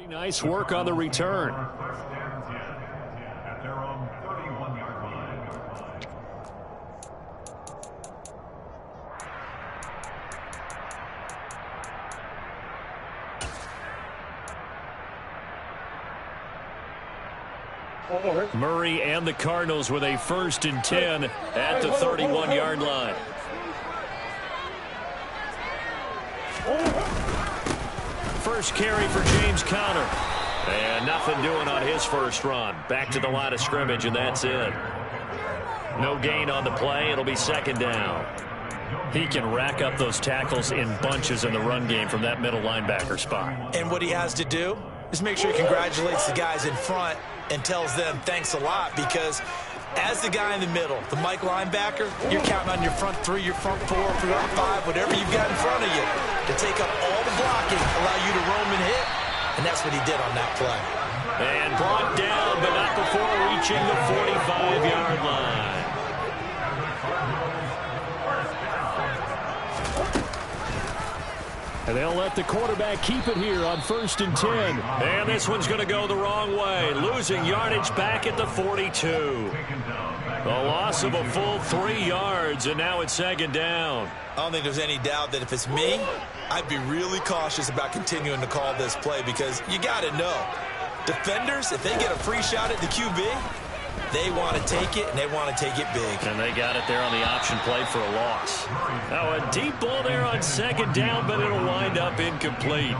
Pretty nice work on the return. At their own 31-yard line. Murray and the Cardinals with a 1st and 10 at the 31-yard line. First carry for James Conner. And nothing doing on his first run. Back to the line of scrimmage, and that's it. No gain on the play. It'll be 2nd down. He can rack up those tackles in bunches in the run game from that middle linebacker spot. And what he has to do is make sure he congratulates the guys in front and tells them thanks a lot, because as the guy in the middle, the Mike linebacker, you're counting on your front 3, your front 4, front 5, whatever you've got in front of you to take up all the blocking, allow you to roam and hit. And that's what he did on that play. And brought down, but not before reaching the 45-yard line. And they'll let the quarterback keep it here on 1st and 10. And this one's going to go the wrong way. Losing yardage back at the 42. A loss of a full 3 yards, and now it's 2nd down. I don't think there's any doubt that if it's me, I'd be really cautious about continuing to call this play, because you got to know, defenders, if they get a free shot at the QB, they want to take it, and they want to take it big. And they got it there on the option play for a loss. Now a deep ball there on 2nd down, but it'll wind up incomplete.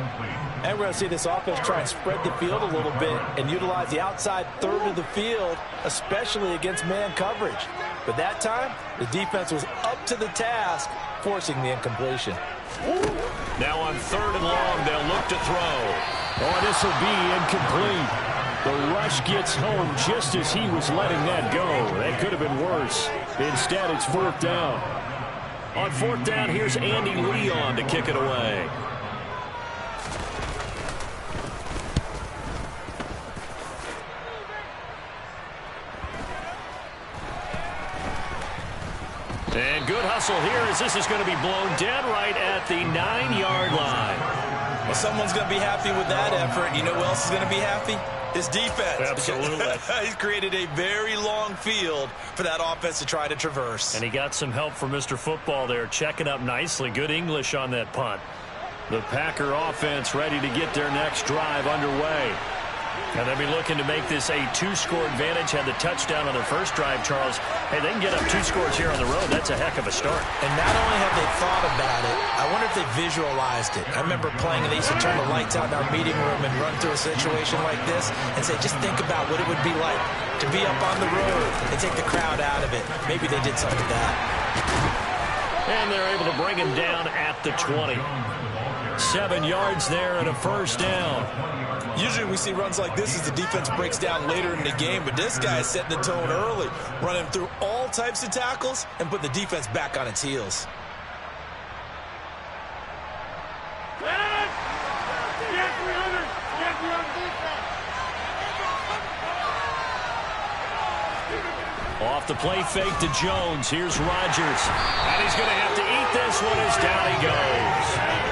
And we're going to see this offense try and spread the field a little bit and utilize the outside third of the field, especially against man coverage. But that time, the defense was up to the task, forcing the incompletion. Now on 3rd and long, they'll look to throw. Oh, this will be incomplete. The rush gets home just as he was letting that go. That could have been worse. Instead, it's 4th down. On 4th down, here's Andy Leon to kick it away. And good hustle here as this is going to be blown dead right at the 9-yard line. Well, someone's going to be happy with that effort. You know who else is going to be happy? His defense. Absolutely. He's created a very long field for that offense to try to traverse. And he got some help from Mr. Football there, checking up nicely. Good English on that punt. The Packer offense ready to get their next drive underway. And they'll be looking to make this a 2-score advantage. Had the touchdown on their first drive, Charles. Hey, they can get up 2 scores here on the road. That's a heck of a start. And not only have they thought about it, I wonder if they visualized it. I remember playing, and they used to turn the lights out in our meeting room and run through a situation like this and say, just think about what it would be like to be up on the road and take the crowd out of it. Maybe they did something to that. And they're able to bring him down at the 20. 7 yards there and a 1st down. Usually we see runs like this as the defense breaks down later in the game, but this guy is setting the tone early, running through all types of tackles and put the defense back on its heels. Off the play fake to Jones. Here's Rodgers. And he's going to have to eat this one as down he goes.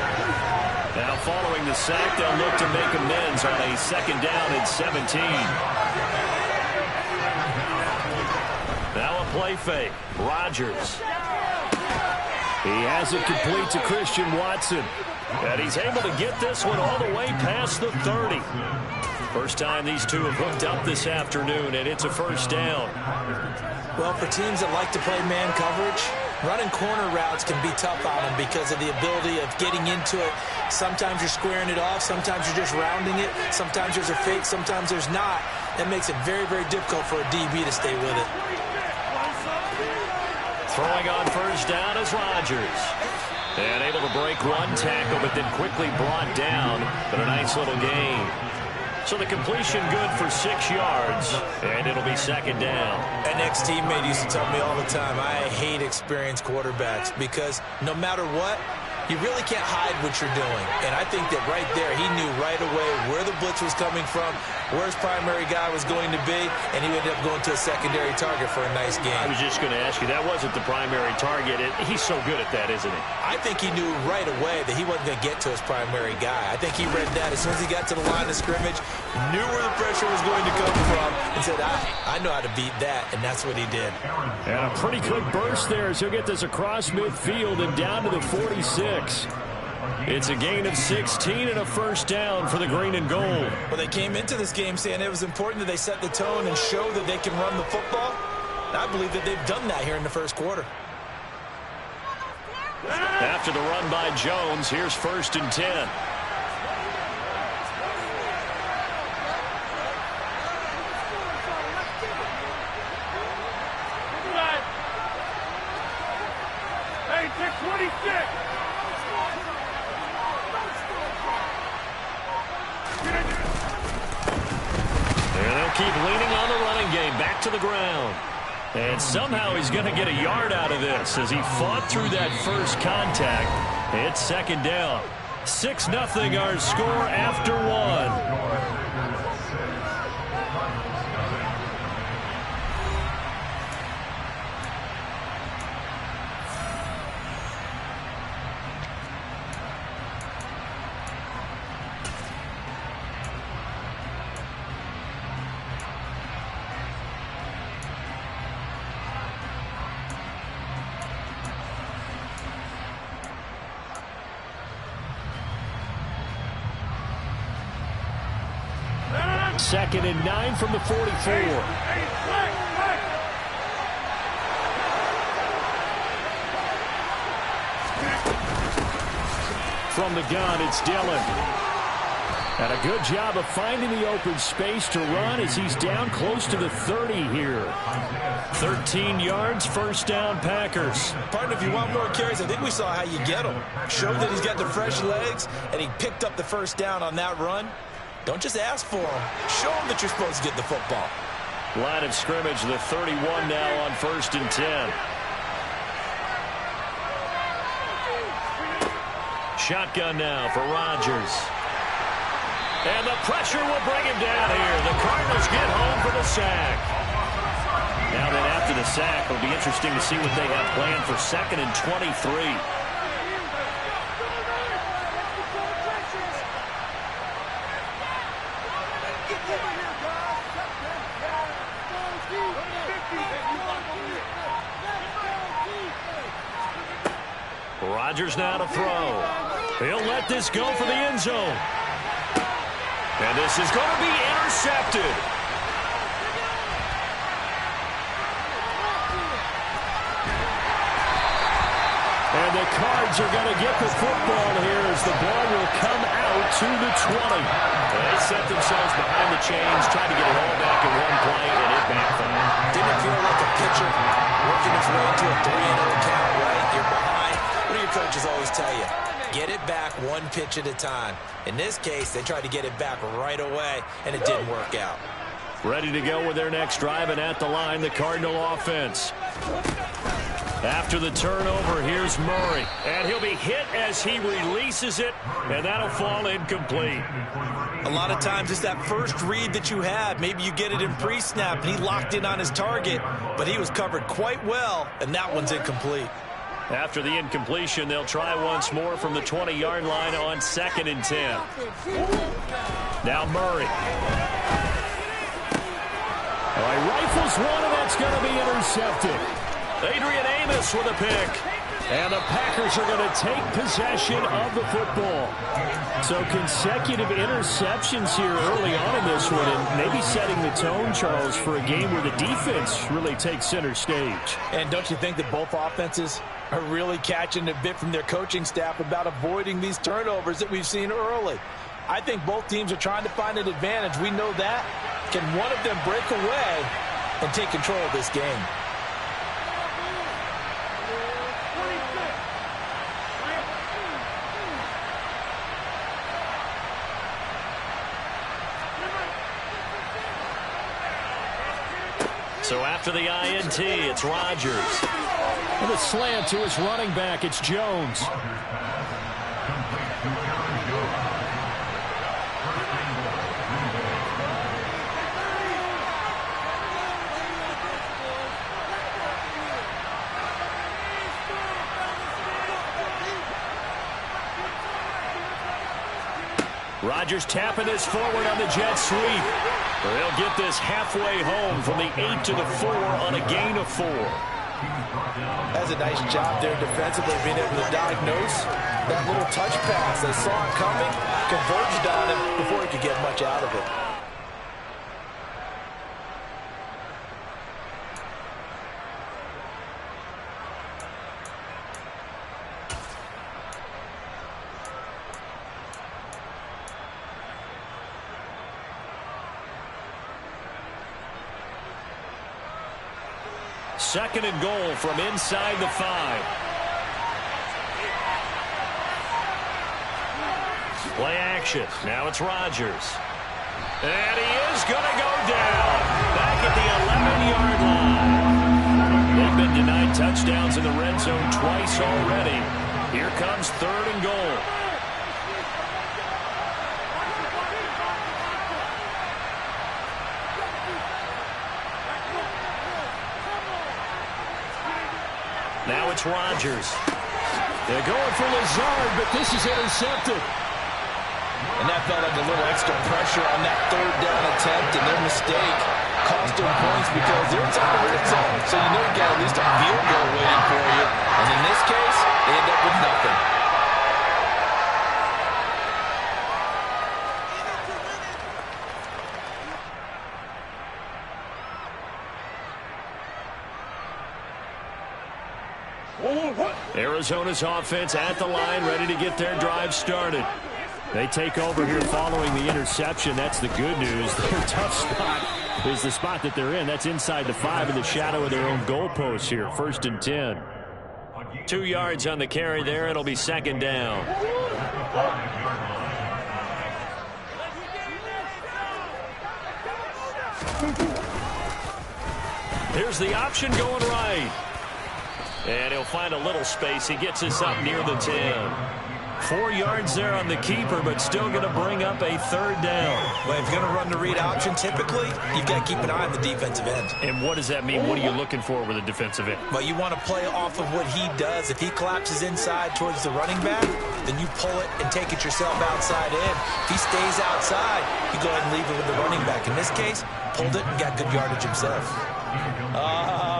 Now following the sack, they'll look to make amends on a 2nd down and 17. Now a play fake. Rodgers. He has it complete to Christian Watson. And he's able to get this one all the way past the 30. First time these two have hooked up this afternoon, and it's a 1st down. Well, for teams that like to play man coverage, running corner routes can be tough on them because of the ability of getting into it. Sometimes you're squaring it off. Sometimes you're just rounding it. Sometimes there's a fake. Sometimes there's not. That makes it very, very difficult for a DB to stay with it. Throwing on 1st down is Rodgers. And able to break one tackle, but then quickly brought down. But a nice little gain. So the completion good for 6 yards, and it'll be 2nd down. An ex-teammate used to tell me all the time, I hate experienced quarterbacks because no matter what, You really can't hide what you're doing. And I think that right there, he knew right away where the blitz was coming from, where his primary guy was going to be, and he ended up going to a secondary target for a nice game. I was just going to ask you, that wasn't the primary target. He's so good at that, isn't he? I think he knew right away that he wasn't going to get to his primary guy. I think he read that as soon as he got to the line of scrimmage, knew where the pressure was going to come from, and said, I know how to beat that, and that's what he did. And a pretty quick burst there as he'll get this across midfield and down to the 46. It's a gain of 16 and a first down for the green and gold. Well, they came into this game saying it was important that they set the tone and show that they can run the football. And I believe that they've done that here in the first quarter. After the run by Jones, here's 1st and 10. Keep leaning on the running game. Back to the ground. And somehow he's going to get a yard out of this as he fought through that first contact. It's 2nd down. 6-0 our score after 1. Second and 9 from the 44. From the gun, it's Dillon. And a good job of finding the open space to run as he's down close to the 30 here. 13 yards, first down, Packers. Partner, if you want more carries, I think we saw how you get him. Showed that he's got the fresh legs, and he picked up the first down on that run. Don't just ask for him. Show him that you're supposed to get the football. Line of scrimmage, the 31 now on 1st and 10. Shotgun now for Rodgers. And the pressure will bring him down here. The Cardinals get home for the sack. Now then, after the sack, it'll be interesting to see what they have planned for 2nd and 23. Rodgers now to throw. He'll let this go for the end zone. And this is going to be intercepted. And the Cards are going to get the football here as the ball will come out to the 20. They set themselves behind the chains, tried to get it all back in one play, and it backfired. Didn't feel like a pitcher working his way into a 3-0 count, right? You're behind. What do your coaches always tell you? Get it back one pitch at a time. In this case, they tried to get it back right away, and it didn't work out. Ready to go with their next drive, and at the line, the Cardinal offense. After the turnover, here's Murray. And he'll be hit as he releases it, and that'll fall incomplete. A lot of times it's that first read that you have. Maybe you get it in pre-snap, and he locked in on his target, but he was covered quite well, and that one's incomplete. After the incompletion, they'll try once more from the 20-yard line on 2nd and 10. Now Murray. Well, he rifles one, and that's going to be intercepted. Adrian Amos with a pick. And the Packers are going to take possession of the football. So consecutive interceptions here early on in this one, and maybe setting the tone, Charles, for a game where the defense really takes center stage. And don't you think that both offenses are really catching a bit from their coaching staff about avoiding these turnovers that we've seen early? I think both teams are trying to find an advantage. We know that. Can one of them break away and take control of this game? So after the INT, it's Rodgers. With a slant to his running back, it's Jones. Rodgers tapping this forward on the jet sweep. They'll get this halfway home from the 8 to the 4 on a gain of 4. That's a nice job there defensively, being able to diagnose that little touch pass. They saw it coming, converged on him before he could get much out of it. Second and goal from inside the 5. Play action. Now it's Rodgers. And he is going to go down. Back at the 11-yard line. They've been denied touchdowns in the red zone twice already. Here comes third and goal. Now it's Rodgers. They're going for Lazard, but this is intercepted. And that felt like a little extra pressure on that third down attempt, and their mistake cost them points because they're inside the red zone. So you know you got at least a field goal waiting for you. And in this case, they end up with nothing. Arizona's offense at the line, ready to get their drive started. They take over here following the interception. That's the good news. Their tough spot is the spot that they're in. That's inside the 5 in the shadow of their own goalpost here. 1st and 10. 2 yards on the carry there. It'll be second down. Here's the option going right. And he'll find a little space. He gets us up near the 10. 4 yards there on the keeper, but still going to bring up a third down. But if you're going to run the read option, typically, you've got to keep an eye on the defensive end. And what does that mean? What are you looking for with a defensive end? Well, you want to play off of what he does. If he collapses inside towards the running back, then you pull it and take it yourself outside in. If he stays outside, you go ahead and leave it with the running back. In this case, pulled it and got good yardage himself.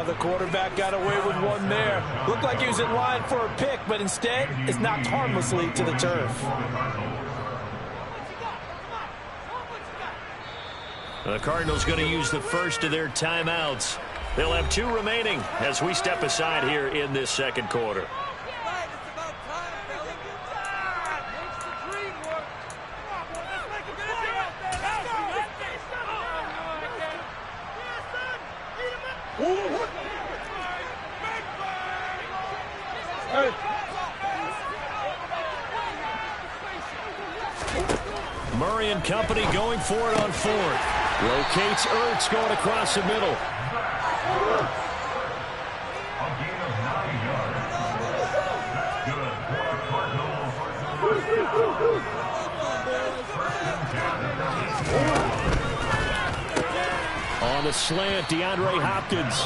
The quarterback got away with one there. Looked like he was in line for a pick, but instead is knocked harmlessly to the turf. The Cardinals going to use the first of their timeouts. They'll have 2 remaining as we step aside here in this second quarter. Murray and company going for it on 4th. Locates Ertz going across the middle. A gain of 9 yards. Good for Cardinals. On the slant, DeAndre Hopkins.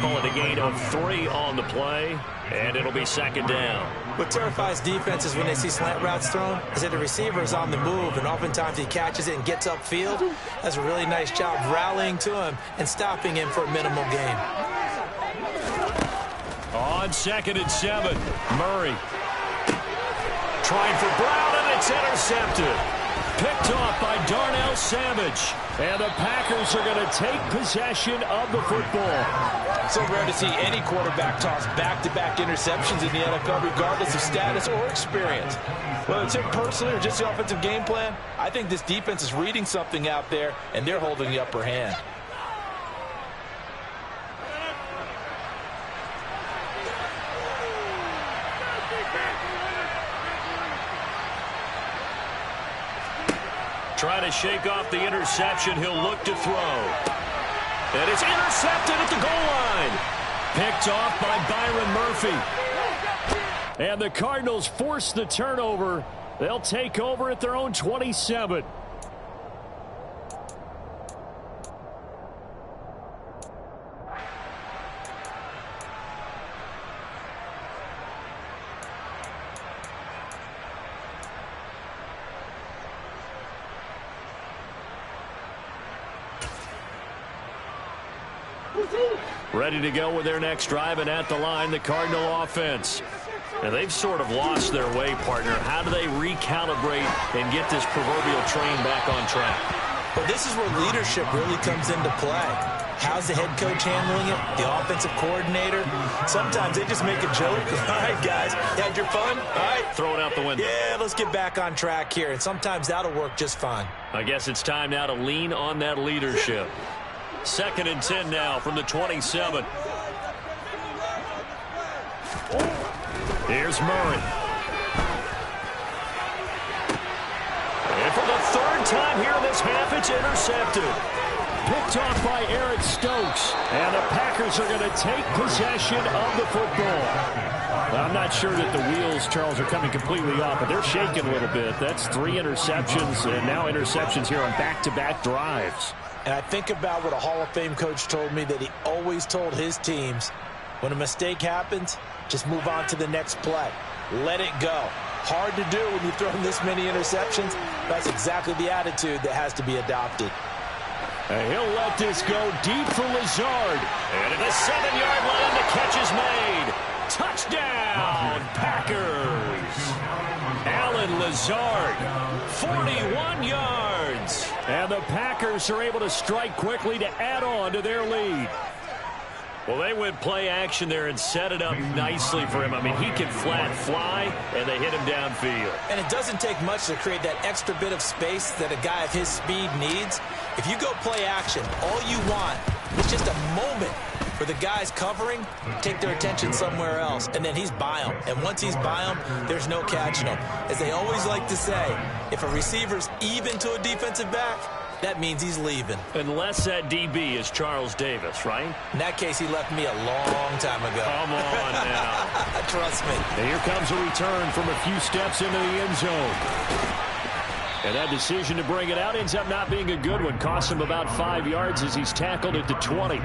Call it a gain of 3 on the play, and it'll be second down. What terrifies defenses when they see slant routes thrown is that the receiver is on the move, and oftentimes he catches it and gets upfield. Does a really nice job rallying to him and stopping him for a minimal gain. On 2nd and 7, Murray. Trying for Brown, and it's intercepted. Picked off by Darnell Savage. And the Packers are going to take possession of the football. So rare to see any quarterback toss back-to-back interceptions in the NFL, regardless of status or experience. Whether it's him personally or just the offensive game plan, I think this defense is reading something out there, and they're holding the upper hand. Trying to shake off the interception. He'll look to throw. And it's intercepted at the goal line. Picked off by Byron Murphy. And the Cardinals force the turnover. They'll take over at their own 27. Ready to go with their next drive, and at the line, the Cardinal offense. And they've sort of lost their way, partner. How do they recalibrate and get this proverbial train back on track? Well, this is where leadership really comes into play. How's the head coach handling it? The offensive coordinator? Sometimes they just make a joke. All right, guys, you had your fun? All right. Throw it out the window. Yeah, let's get back on track here. And sometimes that'll work just fine. I guess it's time now to lean on that leadership. 2nd and 10 now from the 27. Here's Murray. And for the 3rd time here in this half, it's intercepted. Picked off by Eric Stokes. And the Packers are going to take possession of the football. Well, I'm not sure that the wheels, Charles, are coming completely off, but they're shaking a little bit. That's 3 interceptions, and now interceptions here on back-to-back drives. And I think about what a Hall of Fame coach told me, that he always told his teams, when a mistake happens, just move on to the next play. Let it go. Hard to do when you throw in this many interceptions. That's exactly the attitude that has to be adopted. And he'll let this go deep for Lazard. And at the 7-yard line, the catch is made. Touchdown, Packers. Allen Lazard, 41 yards. And the Packers are able to strike quickly to add on to their lead. Well, they went play action there and set it up nicely for him. I mean, he can flat fly, and they hit him downfield. And it doesn't take much to create that extra bit of space that a guy of his speed needs. If you go play action, all you want is just a moment for the guys covering, take their attention somewhere else, and then he's by them. And once he's by them, there's no catching him. As they always like to say, if a receiver's even to a defensive back, that means he's leaving. Unless that DB is Charles Davis, right? In that case, he left me a long time ago. Come on now. Trust me. And here comes a return from a few steps into the end zone. And that decision to bring it out ends up not being a good one. Costs him about 5 yards as he's tackled at the 20.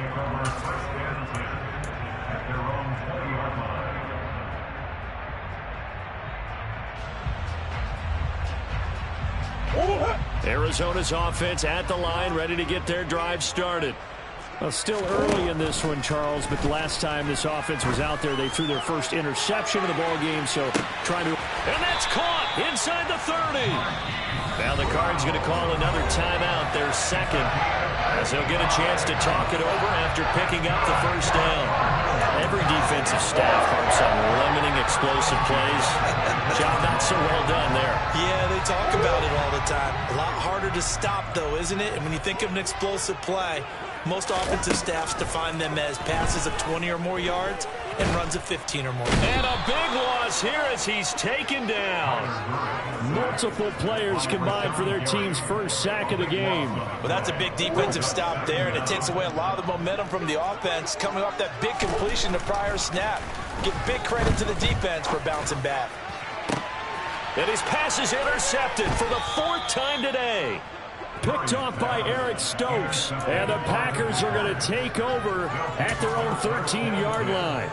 Arizona's offense at the line, ready to get their drive started. Well, still early in this one, Charles, but the last time this offense was out there, they threw their first interception of the ball game, so trying to... And that's caught inside the 30. Now the Cards going to call another timeout, their 2nd, as they'll get a chance to talk it over after picking up the first down. Every defensive staff harps on limiting explosive plays. Job not so well done there. Yeah, they talk about it all the time. A lot harder to stop, though, isn't it? And when you think of an explosive play, most offensive staffs define them as passes of 20 or more yards and runs of 15 or more. And a big loss here as he's taken down. Multiple players combined for their team's first sack of the game. Well, that's a big defensive stop there, and it takes away a lot of the momentum from the offense coming off that big completion the prior snap. Give big credit to the defense for bouncing back. And his pass is intercepted for the 4th time today. Picked off by Eric Stokes. And the Packers are going to take over at their own 13-yard line.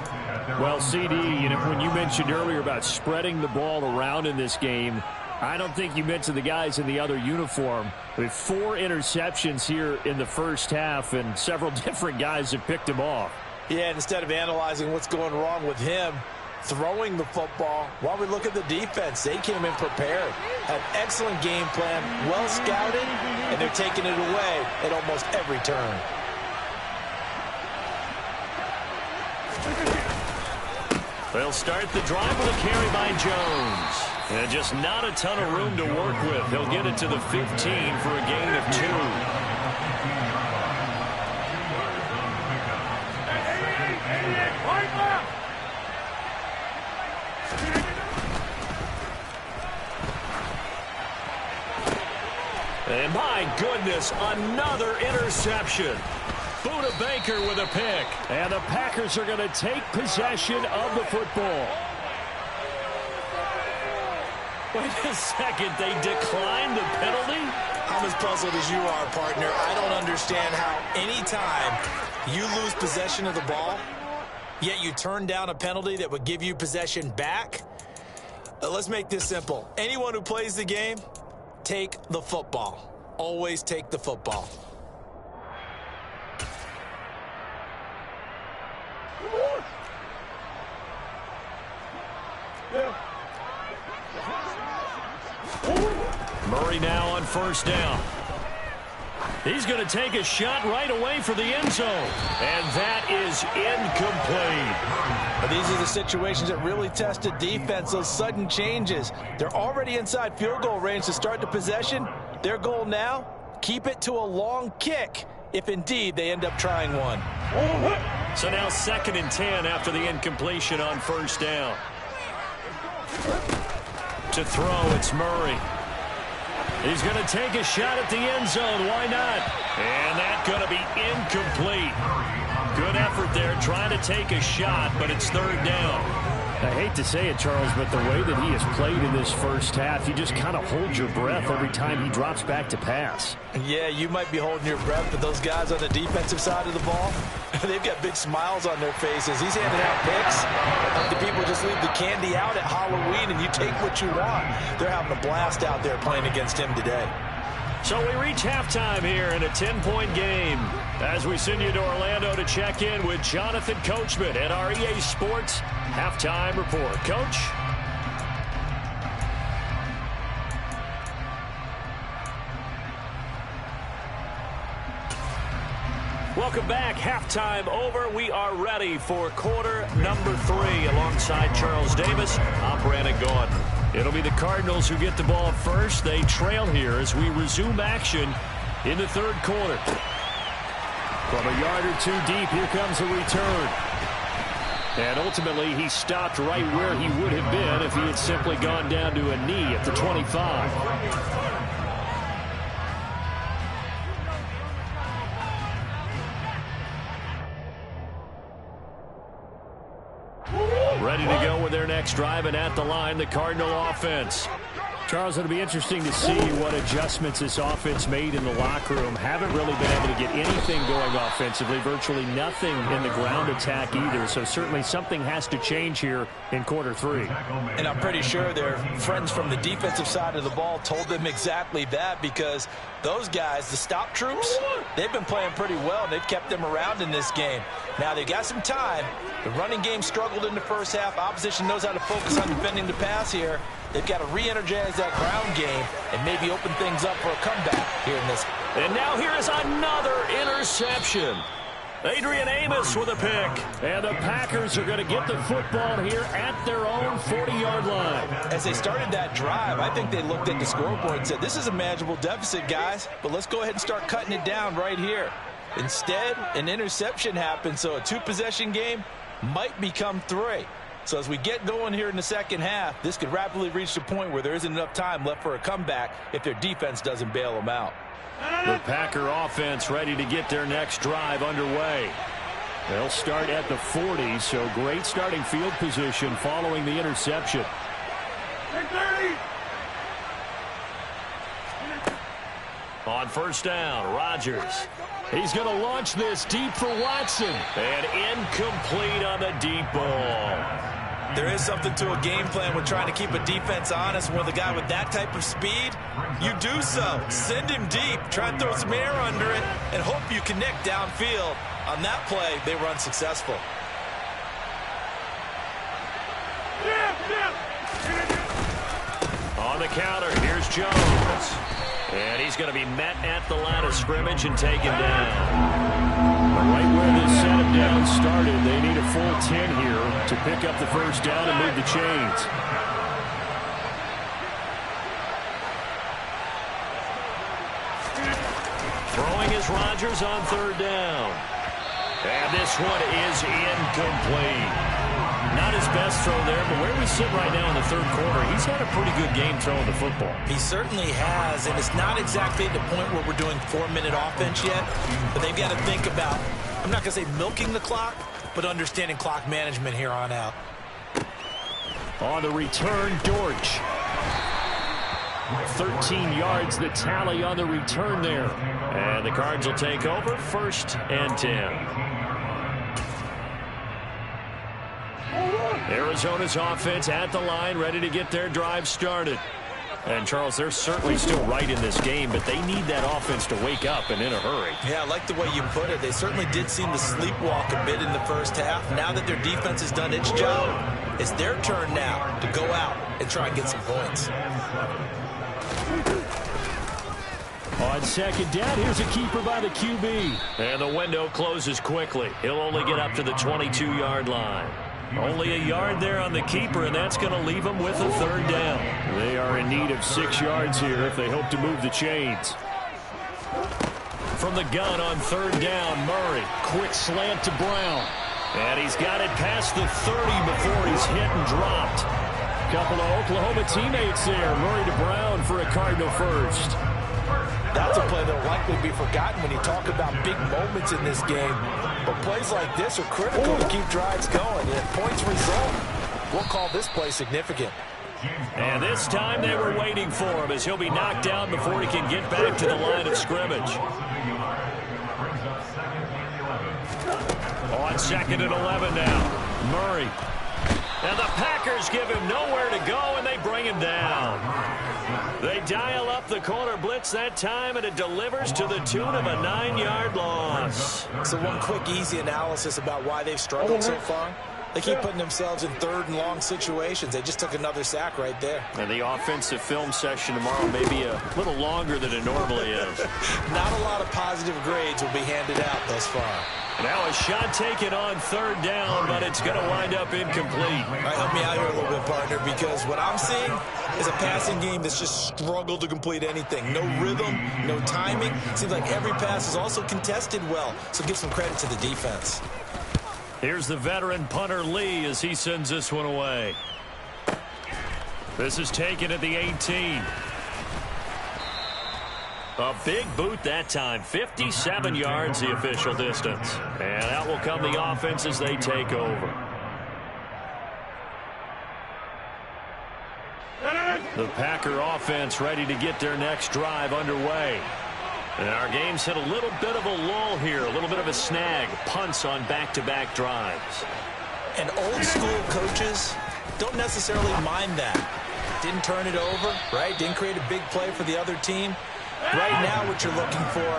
Well, CD, you know, when you mentioned earlier about spreading the ball around in this game, I don't think you mentioned the guys in the other uniform. With 4 interceptions here in the first half, and several different guys have picked him off. Yeah, and instead of analyzing what's going wrong with him throwing the football, while we look at the defense, they came in prepared. An excellent game plan, well scouted, and they're taking it away at almost every turn. They'll start the drive with a carry by Jones. And just not a ton of room to work with. He'll get it to the 15 for a gain of 2. And my goodness, another interception. Buda Baker with a pick. And the Packers are going to take possession of the football. Wait a second, they declined the penalty? I'm as puzzled as you are, partner. I don't understand how any time you lose possession of the ball, yet you turn down a penalty that would give you possession back. Let's make this simple. Anyone who plays the game, take the football. Always take the football. Murray now on first down. He's going to take a shot right away for the end zone. And that is incomplete. These are the situations that really test a defense, those sudden changes. They're already inside field goal range to start the possession. Their goal now, keep it to a long kick, if indeed they end up trying one. So now 2nd and 10 after the incompletion on first down. To throw, it's Murray. He's going to take a shot at the end zone. Why not? And that's going to be incomplete. Good effort there trying to take a shot, but it's 3rd down. I hate to say it, Charles, but the way that he has played in this first half, you just kind of hold your breath every time he drops back to pass. Yeah, you might be holding your breath, but those guys on the defensive side of the ball, they've got big smiles on their faces. He's handing out picks. The people just leave the candy out at Halloween, and you take what you want. They're having a blast out there playing against him today. So we reach halftime here in a 10-point game as we send you to Orlando to check in with Jonathan Coachman at our EA Sports Halftime Report. Coach? Welcome back. Halftime over. We are ready for quarter number 3 alongside Charles Davis. I'm Brandon Gaudin. It'll be the Cardinals who get the ball first. They trail here as we resume action in the 3rd quarter. From a yard or 2 deep, here comes a return. And ultimately, he stopped right where he would have been if he had simply gone down to a knee at the 25. Ready to go with their next drive, and at the line, the Cardinal offense. Charles, it'll be interesting to see what adjustments this offense made in the locker room. Haven't really been able to get anything going offensively, virtually nothing in the ground attack either. So certainly something has to change here in quarter 3. And I'm pretty sure their friends from the defensive side of the ball told them exactly that, because those guys, the stop troops, they've been playing pretty well, and they've kept them around in this game. Now, they got some time. The running game struggled in the first half. Opposition knows how to focus on defending the pass here. They've got to re-energize that ground game and maybe open things up for a comeback here in this. And now here is another interception. Adrian Amos with a pick. And the Packers are going to get the football here at their own 40-yard line. As they started that drive, I think they looked at the scoreboard and said, this is a manageable deficit, guys, but let's go ahead and start cutting it down right here. Instead, an interception happened, so a 2-possession game might become 3. So as we get going here in the second half, this could rapidly reach the point where there isn't enough time left for a comeback if their defense doesn't bail them out. The Packer offense ready to get their next drive underway. They'll start at the 40, so great starting field position following the interception. On first down, Rodgers. He's going to launch this deep for Watson. And incomplete on the deep ball. There is something to a game plan when trying to keep a defense honest. With a guy with that type of speed, you do so. Send him deep, try and throw some air under it, and hope you connect downfield. On that play, they were unsuccessful. On the counter, here's Jones. And he's going to be met at the line of scrimmage and taken down. Right where this set him down started, they need a full 10 here to pick up the first down and move the chains. Throwing is Rodgers on 3rd down. And this one is incomplete. Not his best throw there, but where we sit right now in the 3rd quarter, he's had a pretty good game throwing the football. He certainly has, and it's not exactly at the point where we're doing 4-minute offense yet, but they've got to think about, I'm not going to say milking the clock, but understanding clock management here on out. On the return, Dortch. 13 yards, the tally on the return there. And the Cards will take over 1st and 10. Arizona's offense at the line, ready to get their drive started. And, Charles, they're certainly still right in this game, but they need that offense to wake up and in a hurry. Yeah, I like the way you put it. They certainly did seem to sleepwalk a bit in the first half. Now that their defense has done its job, it's their turn now to go out and try and get some points. On second down, here's a keeper by the QB. And the window closes quickly. He'll only get up to the 22-yard line. Only a yard there on the keeper, and that's going to leave him with a third down. They are in need of 6 yards here if they hope to move the chains. From the gun on third down, Murray. Quick slant to Brown. And he's got it past the 30 before he's hit and dropped. Couple of Oklahoma teammates there. Murray to Brown for a Cardinal first. That's a play that will likely be forgotten when you talk about big moments in this game. But plays like this are critical to keep drives going. And if points result, we'll call this play significant. And this time they were waiting for him as he'll be knocked down before he can get back to the line of scrimmage. On second and 11 now, Murray. And the Packers give him nowhere to go, and they bring him down. They dial up the corner blitz that time, and it delivers to the tune of a 9-yard loss. So one quick, easy analysis about why they've struggled so far. They keep putting themselves in third and long situations. They just took another sack right there. And the offensive film session tomorrow may be a little longer than it normally is. Not a lot of positive grades will be handed out thus far. Now a shot taken on third down, but it's going to wind up incomplete. All right, help me out here a little bit, partner, because what I'm seeing is a passing game that's just struggled to complete anything. No rhythm, no timing. Seems like every pass is also contested well, so give some credit to the defense. Here's the veteran punter Lee as he sends this one away. This is taken at the 18. A big boot that time. 57 yards the official distance. And out will come the offense as they take over. The Packer offense ready to get their next drive underway. And our game's hit a little bit of a lull here, a little bit of a snag. Punts on back-to-back drives. And old school coaches don't necessarily mind that. Didn't turn it over, right? Didn't create a big play for the other team. Right now what you're looking for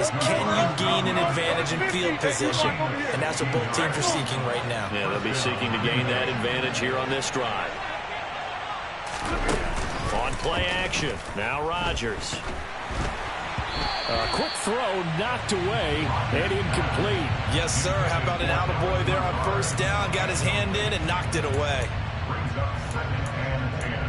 is can you gain an advantage in field position? And that's what both teams are seeking right now. Yeah, they'll be seeking to gain that advantage here on this drive. On play action, now Rodgers. A quick throw knocked away and incomplete. Yes, sir. How about an attaboy there on first down? Got his hand in and knocked it away. Brings up second and 10.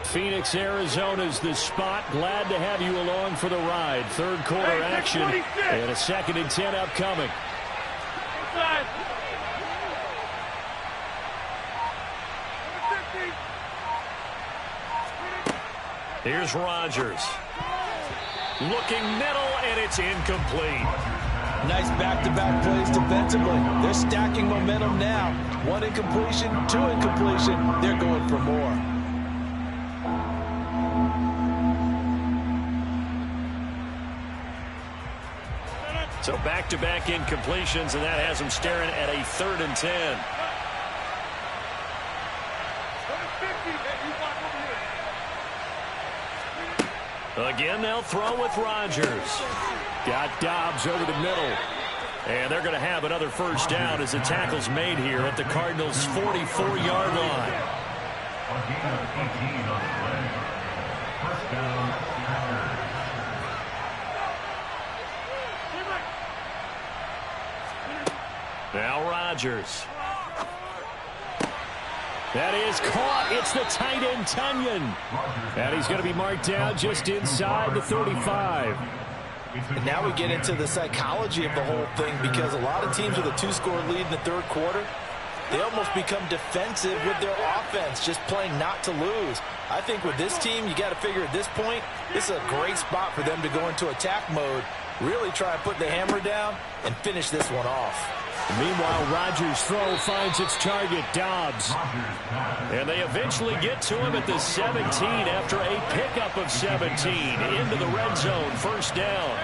Phoenix, Arizona's the spot. Glad to have you along for the ride. Third quarter action and a 2nd and 10 upcoming. Here's Rodgers. Looking middle, and it's incomplete. Nice back-to-back plays defensively. They're stacking momentum now. 1 incompletion, 2 incompletion. They're going for more. So back-to-back incompletions, and that has them staring at a 3rd and 10. Again, they'll throw with Rodgers. Got Dobbs over the middle. And they're going to have another first down as the tackle's made here at the Cardinals' 44-yard line. A gain of 18 on the play. First down, Packers. Now Rodgers. That is caught. It's the tight end, Tunyon. And he's going to be marked down just inside the 35. And now we get into the psychology of the whole thing, because a lot of teams with a 2-score lead in the third quarter, they almost become defensive with their offense, just playing not to lose. I think with this team, you got to figure at this point, this is a great spot for them to go into attack mode, really try and put the hammer down and finish this one off. Meanwhile, Rodgers' throw finds its target, Dobbs. And they eventually get to him at the 17 after a pickup of 17 into the red zone. First down.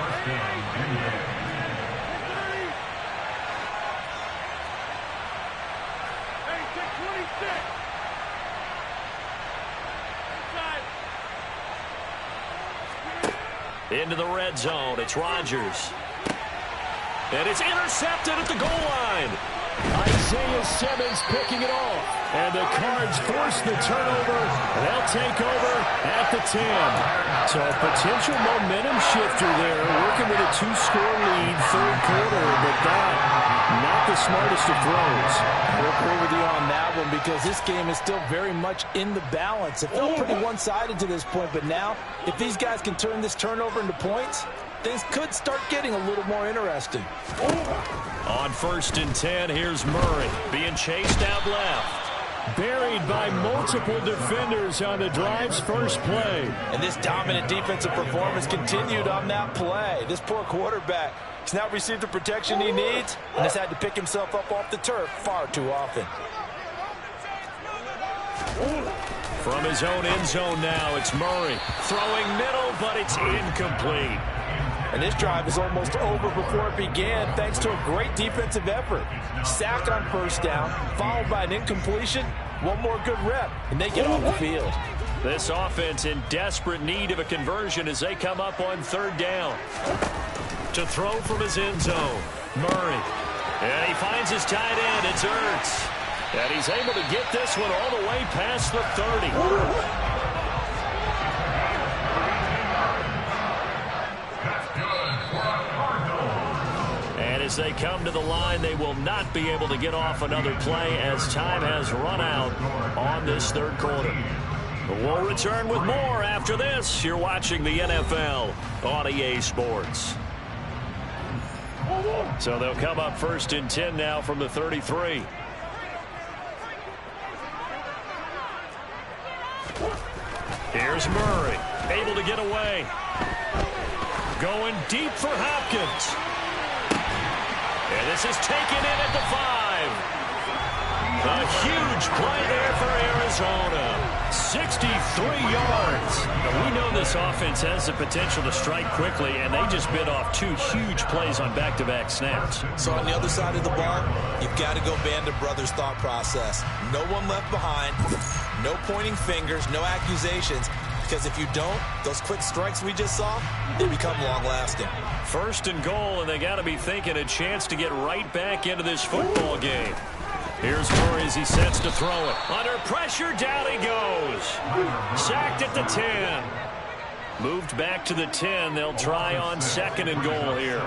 Into the red zone. It's Rodgers. And it's intercepted at the goal line. Isaiah Simmons picking it off. And the Cards force the turnover. They'll take over at the 10. So a potential momentum shifter there, working with a 2-score lead, third quarter, but that, not the smartest of throws. I agree with you on that one because this game is still very much in the balance. It felt pretty one-sided to this point, but now, if these guys can turn this turnover into points, things could start getting a little more interesting. On 1st and 10, here's Murray being chased out left. Buried by multiple defenders on the drive's first play. And this dominant defensive performance continued on that play. This poor quarterback has now received the protection he needs and has had to pick himself up off the turf far too often. From his own end zone now, it's Murray. Throwing middle, but it's incomplete. And this drive is almost over before it began thanks to a great defensive effort. Sacked on first down, followed by an incompletion. One more good rep, and they get off the field. This offense in desperate need of a conversion as they come up on 3rd down. To throw from his end zone, Murray. And he finds his tight end, it's Ertz. And he's able to get this one all the way past the 30. As they come to the line, they will not be able to get off another play as time has run out on this 3rd quarter. We'll return with more after this. You're watching the NFL on EA Sports. So they'll come up 1st and 10 now from the 33. Here's Murray, able to get away. Going deep for Hopkins. And this is taken in at the 5. A huge play there for Arizona. 63 yards. Now, we know this offense has the potential to strike quickly, and they just bit off 2 huge plays on back-to-back snaps. So on the other side of the ball, you've got to go Band of Brothers thought process. No one left behind, no pointing fingers, no accusations. Because if you don't, those quick strikes we just saw, they become long-lasting. 1st and goal, and they got to be thinking a chance to get right back into this football game. Here's Murray as he sets to throw it. Under pressure, down he goes. Sacked at the 10. Moved back to the 10. They'll try on 2nd and goal here.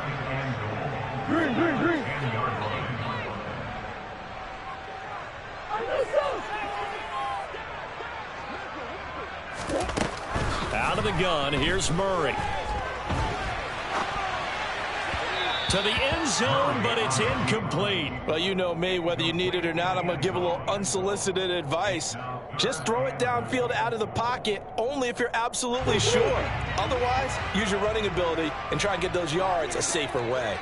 Out of the gun, here's Murray. To the end zone, but it's incomplete. Well, you know me, whether you need it or not, I'm going to give a little unsolicited advice. Just throw it downfield out of the pocket, only if you're absolutely sure. Otherwise, use your running ability and try and get those yards a safer way.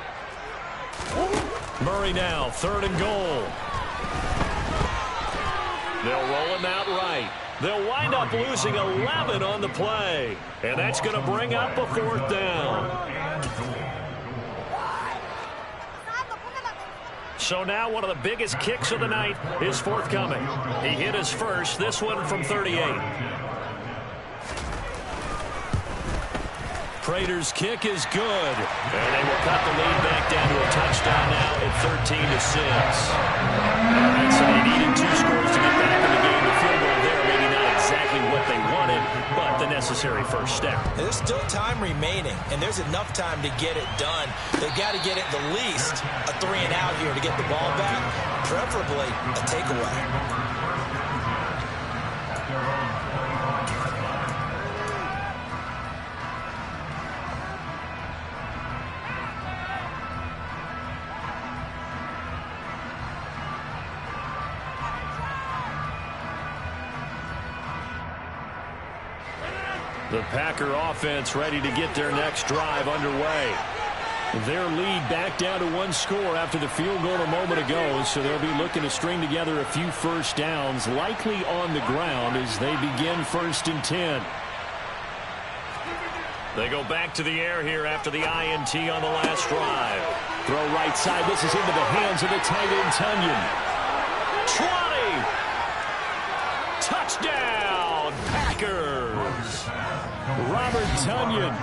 Murray now, 3rd and goal. They'll roll him out right. They'll wind up losing 11 on the play. And that's going to bring up a 4th down. So now one of the biggest kicks of the night is forthcoming. He hit his first, this one from 38. Prater's kick is good. And they will cut the lead back down to a touchdown now at 13-6. And so they needed 2 scores to get back in the game. The field goal there, maybe not exactly what they wanted, but the necessary first step. There's still time remaining, and there's enough time to get it done. They've got to get it the least a 3 and out here to get the ball back, preferably a takeaway. The Packer offense ready to get their next drive underway. Their lead back down to 1 score after the field goal a moment ago, so they'll be looking to string together a few first downs, likely on the ground as they begin 1st and 10. They go back to the air here after the INT on the last drive. Throw right side. This is into the hands of the tight end, Tunyon. 20! Touchdown, Packers! Robert Tonyan,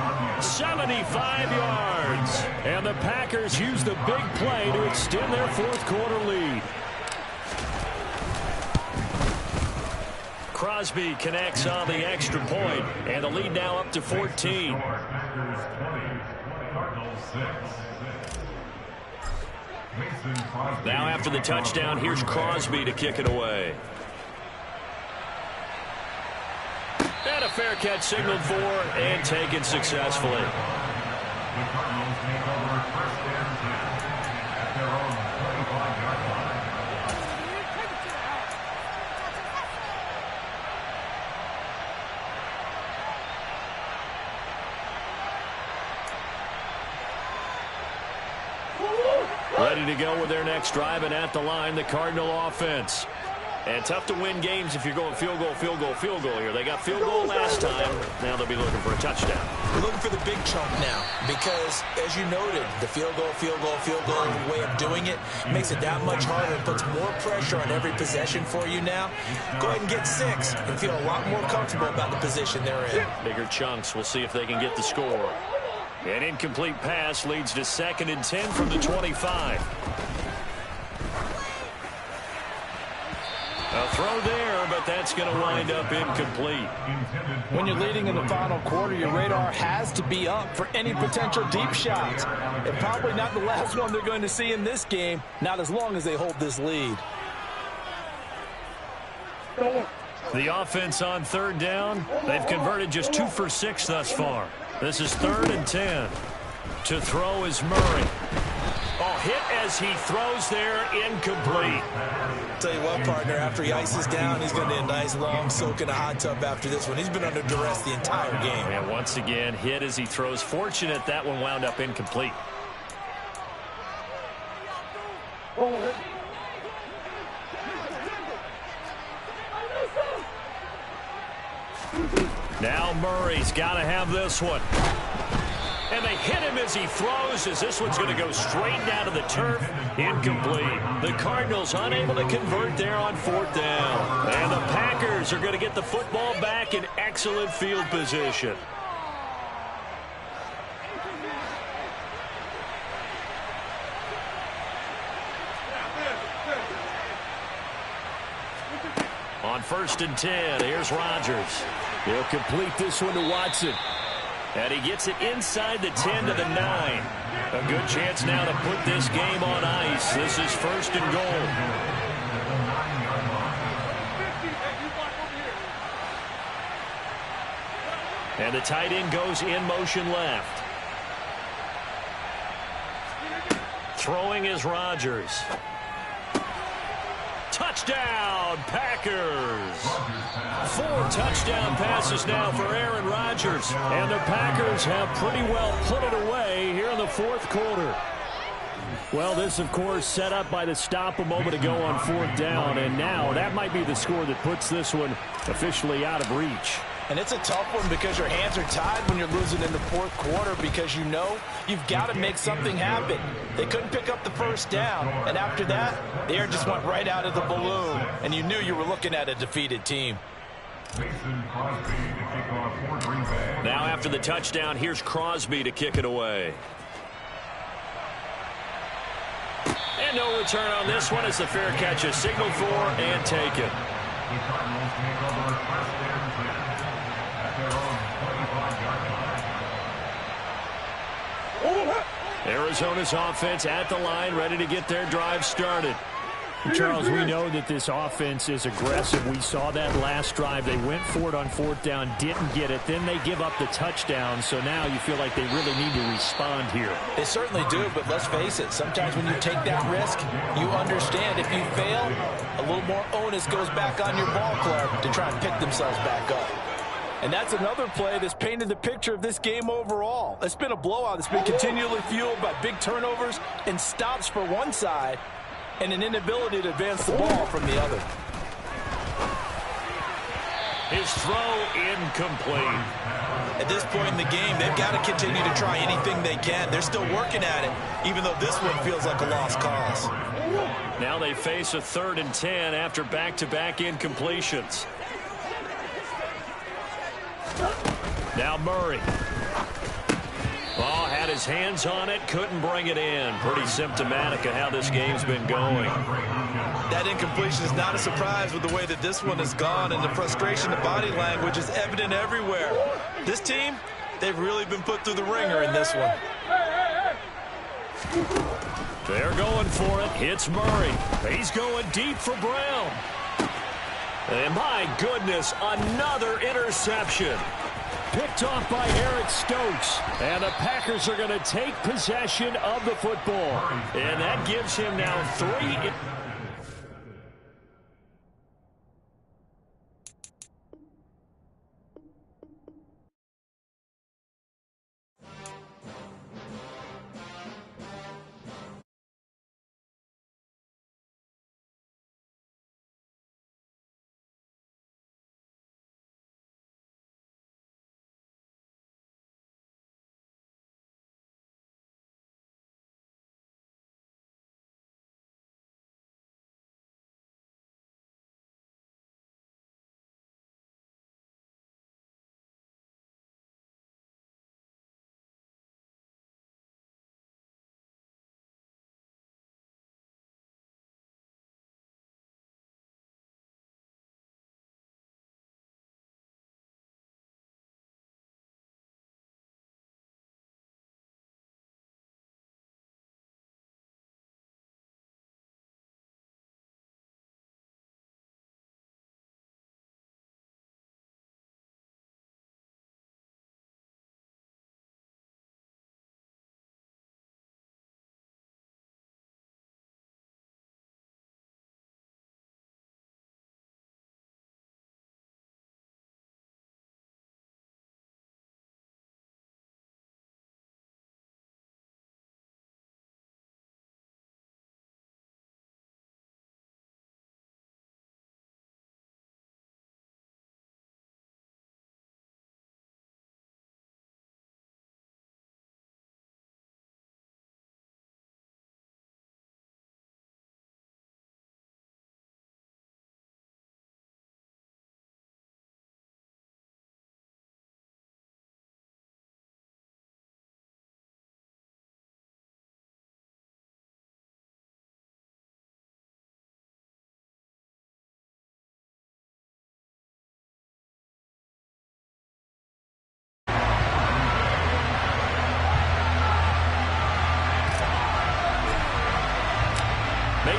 75 yards. And the Packers use the big play to extend their fourth quarter lead. Crosby connects on the extra point, and the lead now up to 14. Now after the touchdown, here's Crosby to kick it away. And a fair catch signaled for and taken successfully. The Cardinals take over first and 10 at their own 25-yard line. Ready to go with their next drive, and at the line, the Cardinal offense. And tough to win games if you're going field goal, field goal, field goal here. They got field goal last time. Now they'll be looking for a touchdown. We're looking for the big chunk now because, as you noted, the field goal way of doing it makes it that much harder and puts more pressure on every possession for you now. Go ahead and get 6 and feel a lot more comfortable about the position they're in. Bigger chunks. We'll see if they can get the score. An incomplete pass leads to 2nd and 10 from the 25. A throw there, but that's going to wind up incomplete. When you're leading in the final quarter, your radar has to be up for any potential deep shots. And probably not the last one they're going to see in this game, not as long as they hold this lead. The offense on 3rd down, they've converted just 2 for 6 thus far. This is 3rd and 10. To throw is Murray. Oh, hit as he throws there, incomplete. Tell you what, partner, after he ices down, he's going to need a nice long soak in a hot tub after this one. He's been under duress the entire game. And once again, hit as he throws. Fortunate that one wound up incomplete. Now Murray's got to have this one. And they hit him as he throws, as this one's going to go straight down to the turf. Incomplete. The Cardinals unable to convert there on 4th down. And the Packers are going to get the football back in excellent field position. On 1st and 10, here's Rodgers. He'll complete this one to Watson. And he gets it inside the 10 to the 9. A good chance now to put this game on ice. This is 1st and goal. And the tight end goes in motion left. Throwing is Rodgers. Touchdown, Packers. 4 touchdown passes now for Aaron Rodgers. And the Packers have pretty well put it away here in the 4th quarter. Well, this, of course, set up by the stop a moment ago on 4th down. And now that might be the score that puts this one officially out of reach. And it's a tough one because your hands are tied when you're losing in the 4th quarter because you know you've got to make something happen. They couldn't pick up the 1st down, and after that, the air just went right out of the balloon, and you knew you were looking at a defeated team. Mason Crosby to kick off for Green Bay. Now after the touchdown, here's Crosby to kick it away. And no return on this one as the fair catch is signaled for and taken. The Cardinals take over first and 10 at their own 25-yard line. Arizona's offense at the line, ready to get their drive started. Charles, we know that this offense is aggressive. We saw that last drive. They went for it on 4th down, didn't get it. Then they give up the touchdown. So now you feel like they really need to respond here. They certainly do, but let's face it. Sometimes when you take that risk, you understand if you fail, a little more onus goes back on your ball club to try and pick themselves back up. And that's another play that's painted the picture of this game overall. It's been a blowout. It's been continually fueled by big turnovers and stops for one side and an inability to advance the ball from the other. His throw incomplete. At this point in the game, they've got to continue to try anything they can. They're still working at it, even though this one feels like a lost cause. Now they face a 3rd and 10 after back-to-back incompletions. Now Murray. Ball had his hands on it, couldn't bring it in. Pretty symptomatic of how this game's been going. That incompletion is not a surprise with the way that this one has gone, and the frustration, the body language is evident everywhere. This team, they've really been put through the ringer in this one. They're going for it. Hits Murray. He's going deep for Brown. And my goodness, another interception. Picked off by Eric Stokes. And the Packers are going to take possession of the football. And that gives him now 3.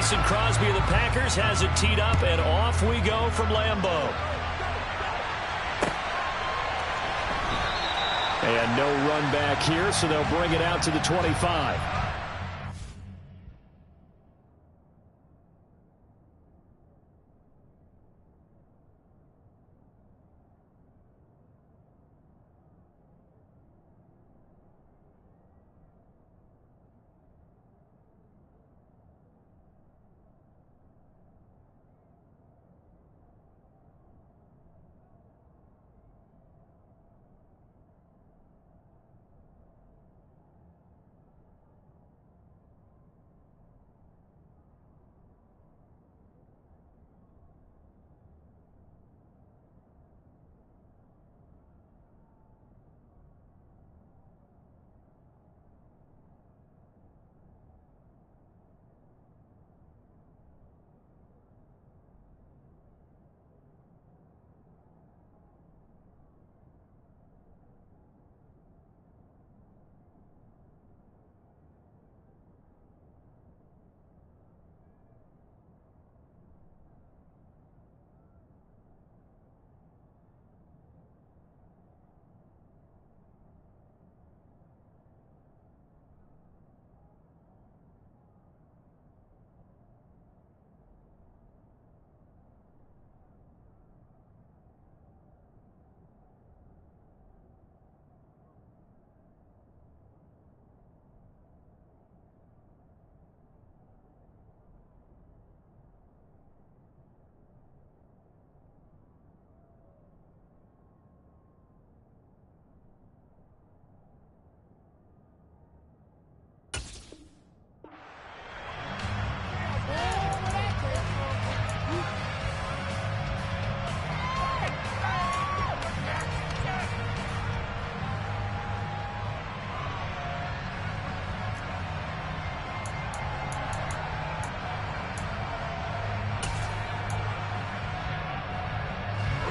Mason Crosby of the Packers has it teed up, and off we go from Lambeau. And no run back here, so they'll bring it out to the 25.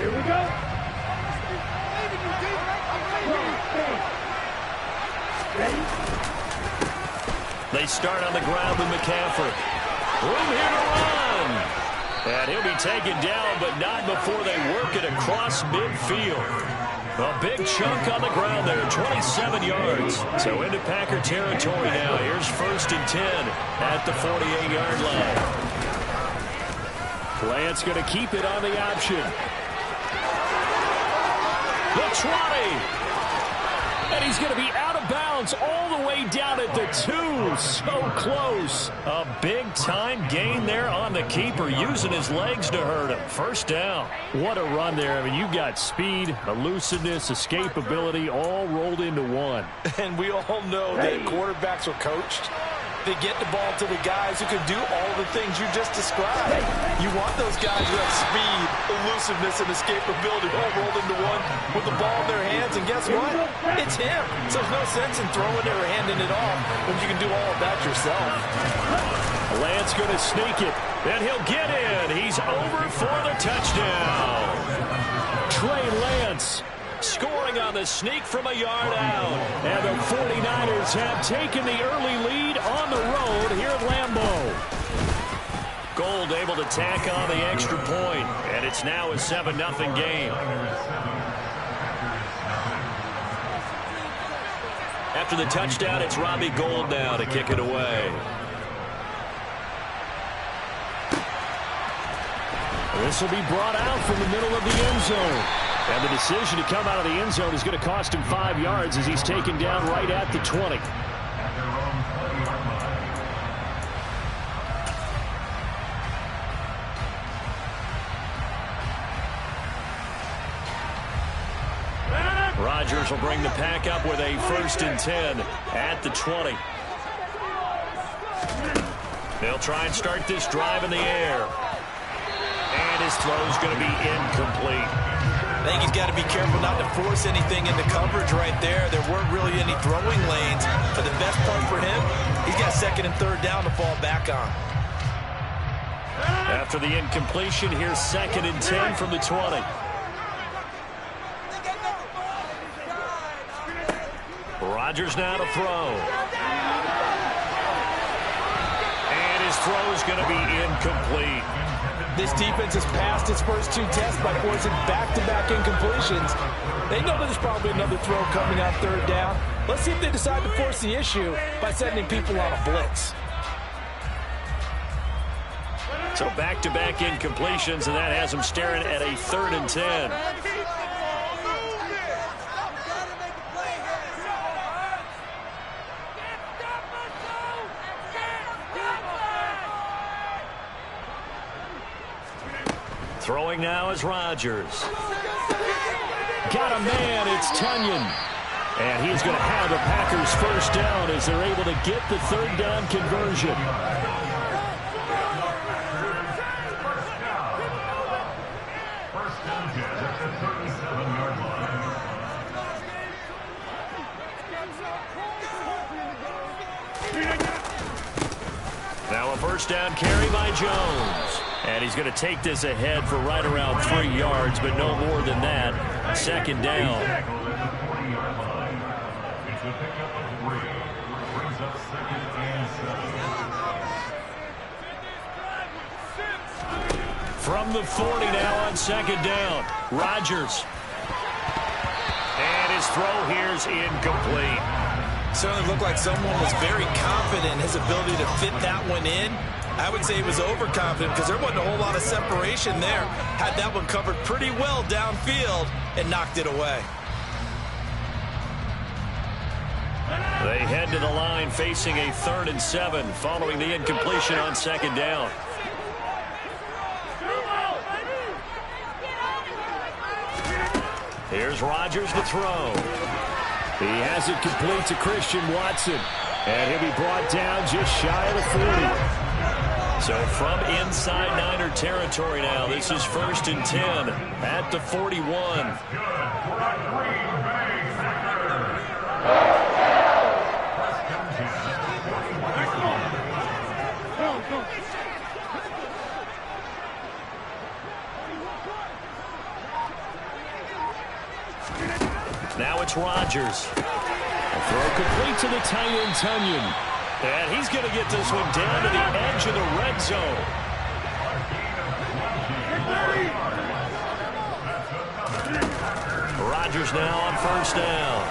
Here we go. They start on the ground with McCaffrey. Room here to run. And he'll be taken down, but not before they work it across midfield. A big chunk on the ground there, 27 yards. So into Packer territory now. Here's 1st and 10 at the 48-yard line. Lance going to keep it on the option. The 20. And he's going to be out of bounds all the way down at the 2. So close. A big-time gain there on the keeper, using his legs to hurt him. 1st down. What a run there. I mean, you've got speed, elusiveness, escapability all rolled into one. And we all know that quarterbacks are coached. They get the ball to the guys who can do all the things you just described. You want those guys who have speed, elusiveness, and escapability all rolled into one with the ball in their hands. And guess what? It's him. So there's no sense in throwing it or handing it off when you can do all of that yourself. Lance going to sneak it. And he'll get in. He's over for the touchdown. Trey Lance scoring on the sneak from a yard out. And the 49ers have taken the early lead on the road here at Lambeau. Gold able to tack on the extra point, and it's now a 7-0 game. After the touchdown, it's Robbie Gould now to kick it away. This will be brought out from the middle of the end zone. And the decision to come out of the end zone is going to cost him 5 yards as he's taken down right at the 20. Rodgers will bring the pack up with a 1st and 10 at the 20. They'll try and start this drive in the air. And his throw's going to be incomplete. I think he's got to be careful not to force anything into coverage right there. There weren't really any throwing lanes. But the best part for him, he's got 2nd and 3rd down to fall back on. After the incompletion, here's 2nd and 10 from the 20. Rodgers now to throw. And his throw's going to be incomplete. This defense has passed its first 2 tests by forcing back-to-back incompletions. They know there's probably another throw coming on 3rd down. Let's see if they decide to force the issue by sending people on a blitz. So back-to-back incompletions, and that has them staring at a 3rd and 10. Throwing now is Rodgers. Got a man, it's Tunyon. And he's going to have the Packers 1st down as they're able to get the 3rd down conversion. Now a 1st down carry by Jones. And he's going to take this ahead for right around 3 yards, but no more than that. 2nd down. From the 40 now on 2nd down. Rodgers. And his throw here's incomplete. Certainly looked like someone was very confident in his ability to fit that one in. I would say he was overconfident because there wasn't a whole lot of separation there. Had that one covered pretty well downfield and knocked it away. They head to the line facing a 3rd and 7 following the incompletion on 2nd down. Here's Rodgers to throw. He has it complete to Christian Watson. And he'll be brought down just shy of the 40. So from inside Niner territory now, this is 1st and 10 at the 41. Now it's Rodgers. Throw complete to the tight end, Tunyon. And he's going to get this one down to the edge of the red zone. Rodgers now on first down.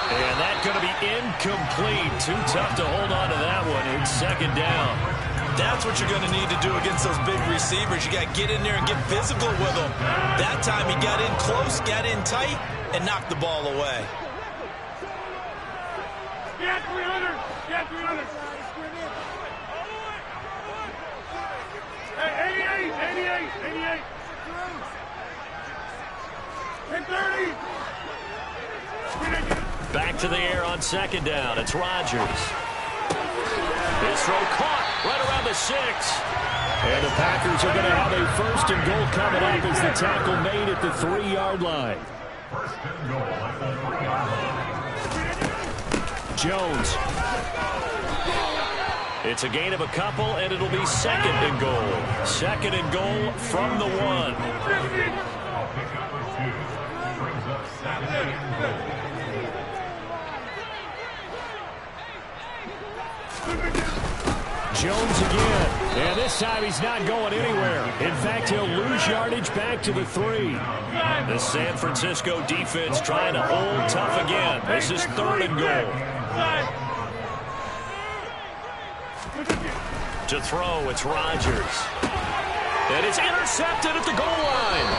And that's going to be incomplete. Too tough to hold on to that one. It's second down. That's what you're going to need to do against those big receivers. You got to get in there and get physical with them. That time he got in close, got in tight, and knocked the ball away. Get 300! Get 300! Hey, 88! 88! 88! Hit 30! Back to the air on second down. It's Rodgers. His throw caught right around the 6. And the Packers are going to have a first and goal coming up as the tackle made at the 3-yard line. First and goal at the 3-yard line. Jones. It's a gain of a couple, and it'll be second and goal. Second and goal from the 1. I'll pick up a 2. Brings up second and goal. Jones again. And this time he's not going anywhere. In fact, he'll lose yardage back to the 3. The San Francisco defense trying to hold tough again. This is third and goal. To throw, it's Rodgers. And it's intercepted at the goal line.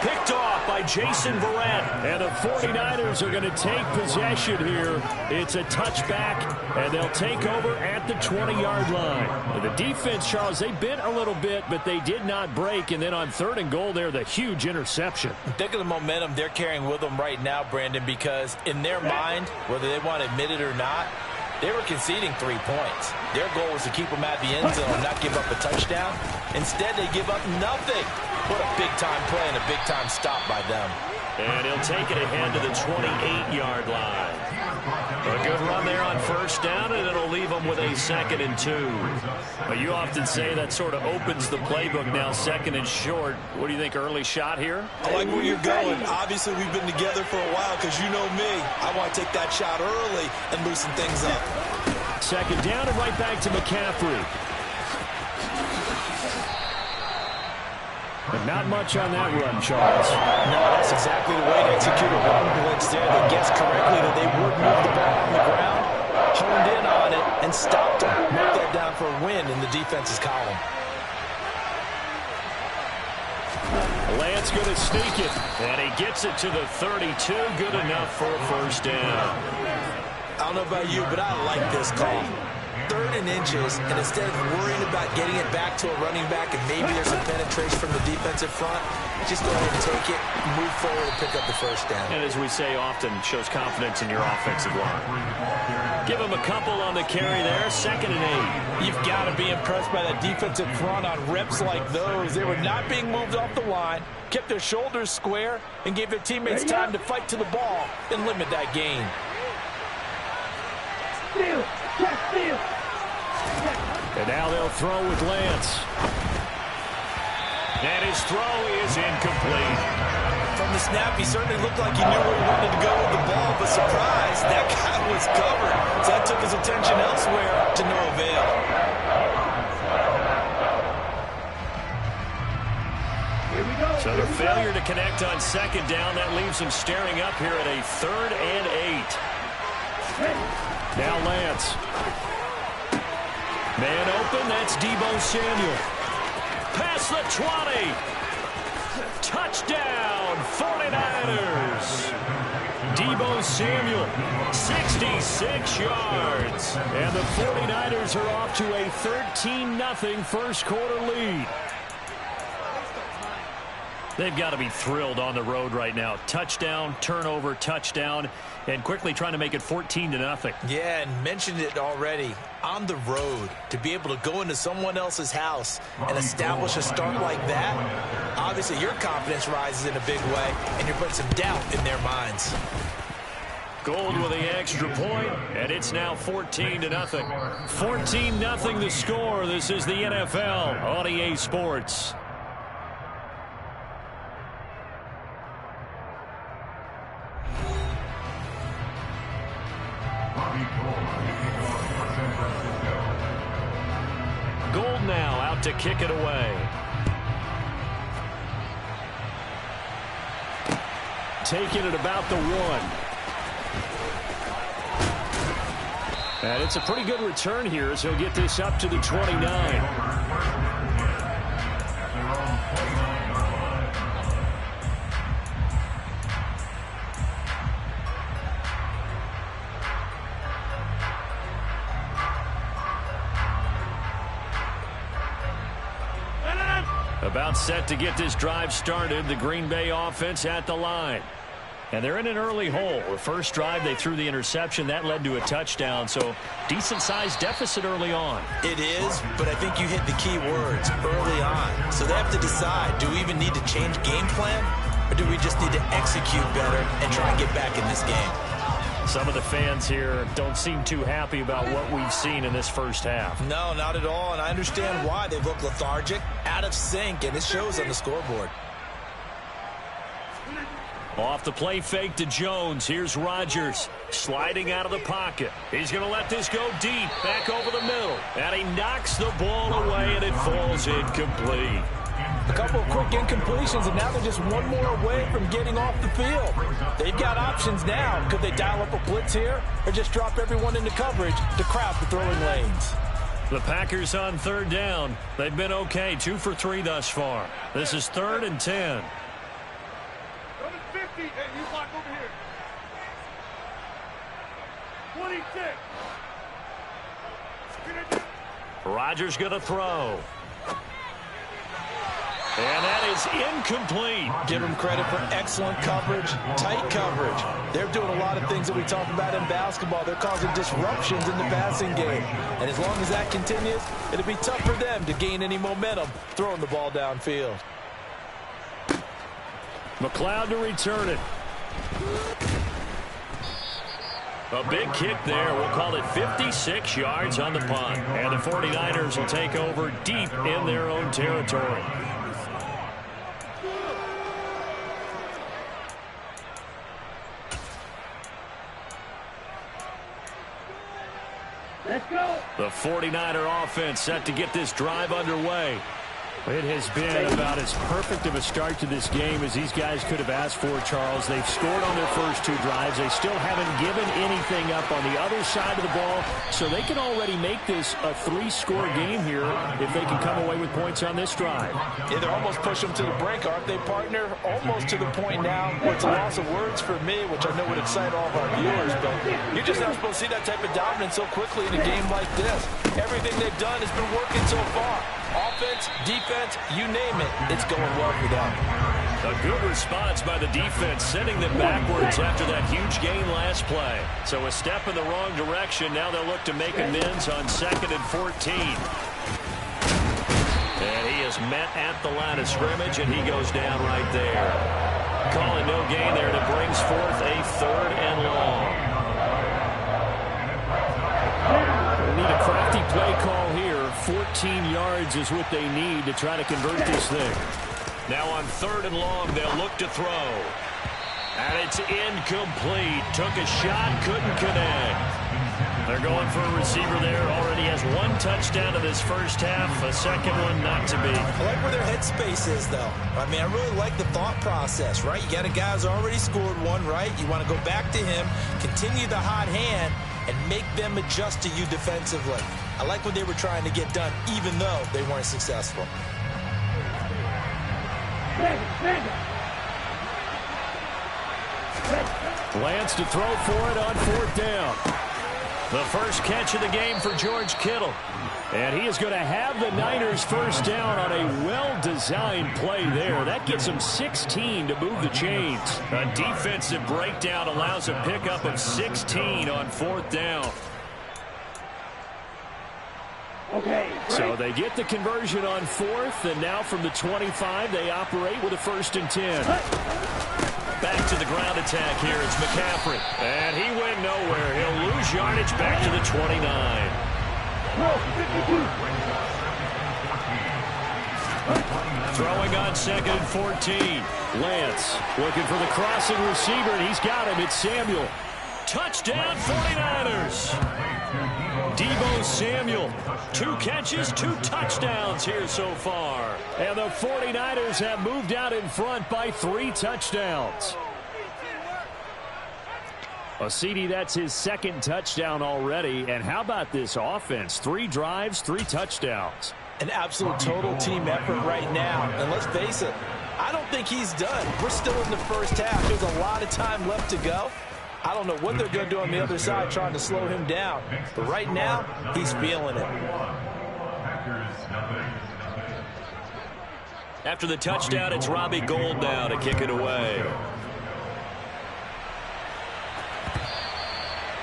Picked off by Jason Verrett. And the 49ers are going to take possession here. It's a touchback, and they'll take over at the 20-yard line. The defense, Charles, they bent a little bit, but they did not break. And then on third and goal there, the huge interception. Think of the momentum they're carrying with them right now, Brandon, because in their mind, whether they want to admit it or not, they were conceding 3 points. Their goal was to keep them at the end zone and not give up a touchdown. Instead, they give up nothing. What a big-time play and a big-time stop by them. And he'll take it ahead to the 28-yard line. A good run there on first down, and it'll leave them with a second and 2. Well, you often say that sort of opens the playbook now, second and short. What do you think, early shot here? I like where you're going. Obviously, we've been together for a while because you know me. I want to take that shot early and loosen things up. Second down and right back to McCaffrey. But not much on that run, Charles. No, that's exactly the way to execute a run blitz there. They guessed correctly that they would move the ball on the ground, honed in on it, and stopped them. Mark that down for a win in the defense's column. Lance going to sneak it. And he gets it to the 32. Good enough for a first down. I don't know about you, but I like this call. 3rd and inches, and instead of worrying about getting it back to a running back and maybe there's some penetration from the defensive front, just go ahead and take it, move forward, and pick up the first down. And as we say often, shows confidence in your offensive line. Give him a couple on the carry there, second and 8. You've got to be impressed by that defensive front on reps like those. They were not being moved off the line, kept their shoulders square, and gave their teammates time to fight to the ball and limit that gain. And now they'll throw with Lance. And his throw is incomplete. From the snap, he certainly looked like he knew where he wanted to go with the ball, but surprise, that guy was covered. So that took his attention elsewhere to no avail. So the failure to connect on second down, that leaves him staring up here at a 3rd and 8. Now Lance. Man open, that's Deebo Samuel. Past the 20. Touchdown, 49ers. Deebo Samuel, 66 yards. and the 49ers are off to a 13-0 first quarter lead. They've got to be thrilled on the road right now. Touchdown, turnover, touchdown, and quickly trying to make it 14-0. Yeah, and mentioned it already. On the road, to be able to go into someone else's house and establish a start like that, obviously your confidence rises in a big way, and you're putting some doubt in their minds. Gold with the extra point, and it's now 14-0. 14-0 the score. This is the NFL on EA Sports. out to kick it away. Taking it about the 1. And it's a pretty good return here as he'll get this up to the 29. About set to get this drive started, the Green Bay offense at the line. And they're in an early hole. The first drive, they threw the interception. That led to a touchdown, so decent-sized deficit early on. It is, but I think you hit the key words, early on. So they have to decide, do we even need to change game plan, or do we just need to execute better and try and get back in this game? Some of the fans here don't seem too happy about what we've seen in this first half. No, not at all, and I understand why. They look lethargic, out of sync, and it shows on the scoreboard. Off the play fake to Jones. Here's Rodgers sliding out of the pocket. He's going to let this go deep, back over the middle. And he knocks the ball away, and it falls incomplete. A couple of quick incompletions, and now they're just one more away from getting off the field. They've got options now. Could they dial up a blitz here or just drop everyone into coverage to crowd the throwing lanes? The Packers on third down. They've been okay, 2 for 3 thus far. This is 3rd and 10. Hey, you block over here. 26. Rodgers going to throw. And that is incomplete. Give them credit for excellent coverage, tight coverage. They're doing a lot of things that we talk about in basketball. They're causing disruptions in the passing game. And as long as that continues, it'll be tough for them to gain any momentum throwing the ball downfield. McLeod to return it. A big kick there. We'll call it 56 yards on the punt. And the 49ers will take over deep in their own territory. Let's go. The 49er offense set to get this drive underway. It has been about as perfect of a start to this game as these guys could have asked for, Charles. They've scored on their first 2 drives. They still haven't given anything up on the other side of the ball, so they can already make this a 3-score game here if they can come away with points on this drive. Yeah, they're almost pushing them to the brink, aren't they, partner? Almost to the point now where it's a loss of words for me, which I know would excite all of our viewers, but you're just not supposed to see that type of dominance so quickly in a game like this. Everything they've done has been working so far. Offense, defense, you name it, it's going well for them. A good response by the defense, sending them backwards after that huge gain last play. So a step in the wrong direction. Now they'll look to make amends on 2nd and 14. And he is met at the line of scrimmage, and he goes down right there. Calling no gain there, and it brings forth a 3rd and long. We need a crafty play call here. 14 yards is what they need to try to convert this thing. Now on 3rd and long, they'll look to throw. And it's incomplete. Took a shot, couldn't connect. They're going for a receiver there. Already has 1 touchdown in this first half. A second one not to be. I like where their headspace is, though. I mean, I really like the thought process, right? You got a guy who's already scored 1, right? You want to go back to him, continue the hot hand, and make them adjust to you defensively. I like what they were trying to get done, even though they weren't successful. Lance to throw for it on 4th down. The first catch of the game for George Kittle. And he is going to have the Niners first down on a well-designed play there. That gets them 16 to move the chains. A defensive breakdown allows a pickup of 16 on 4th down. Okay. So they get the conversion on 4th, and now from the 25, they operate with a 1st and 10. Back to the ground attack here. It's McCaffrey. And he went nowhere. He'll lose yardage back to the 29. Throwing on 2nd and 14. Lance looking for the crossing receiver, and he's got him. It's Samuel. Touchdown, 49ers. Deebo Samuel, 2 catches, 2 touchdowns here so far. And the 49ers have moved out in front by 3 touchdowns. Well, CD, that's his 2nd touchdown already. And how about this offense? 3 drives, 3 touchdowns. An absolute total team effort right now. And let's face it, I don't think he's done. We're still in the first half. There's a lot of time left to go. I don't know what they're going to do on the other side trying to slow him down. But right now, he's feeling it. After the touchdown, it's Robbie Gould now to kick it away.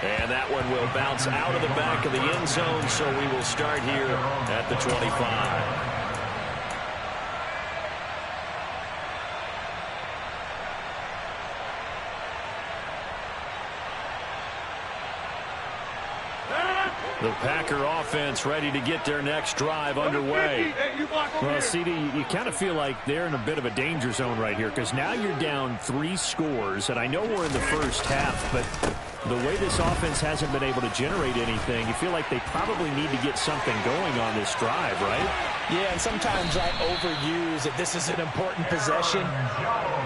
And that one will bounce out of the back of the end zone, so we will start here at the 25. The Packer offense ready to get their next drive underway. Well, CD, you kind of feel like they're in a bit of a danger zone right here because now you're down 3 scores, and I know we're in the first half, but the way this offense hasn't been able to generate anything, you feel like they probably need to get something going on this drive, right? Yeah, and sometimes I overuse that this is an important possession,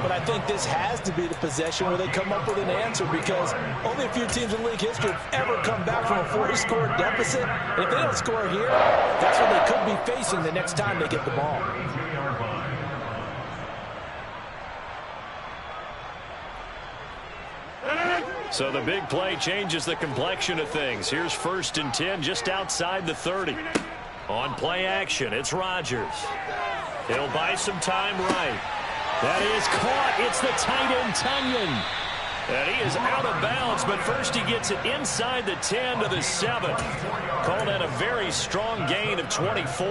but I think this has to be the possession where they come up with an answer because only a few teams in league history have ever come back from a 4-score deficit. And if they don't score here, that's what they could be facing the next time they get the ball. So the big play changes the complexion of things. Here's 1st and 10 just outside the 30. On play action, it's Rodgers. He'll buy some time right. That is caught. It's the tight end, Tunyon. And he is out of bounds, but first he gets it inside the 10 to the 7. Called that a very strong gain of 24.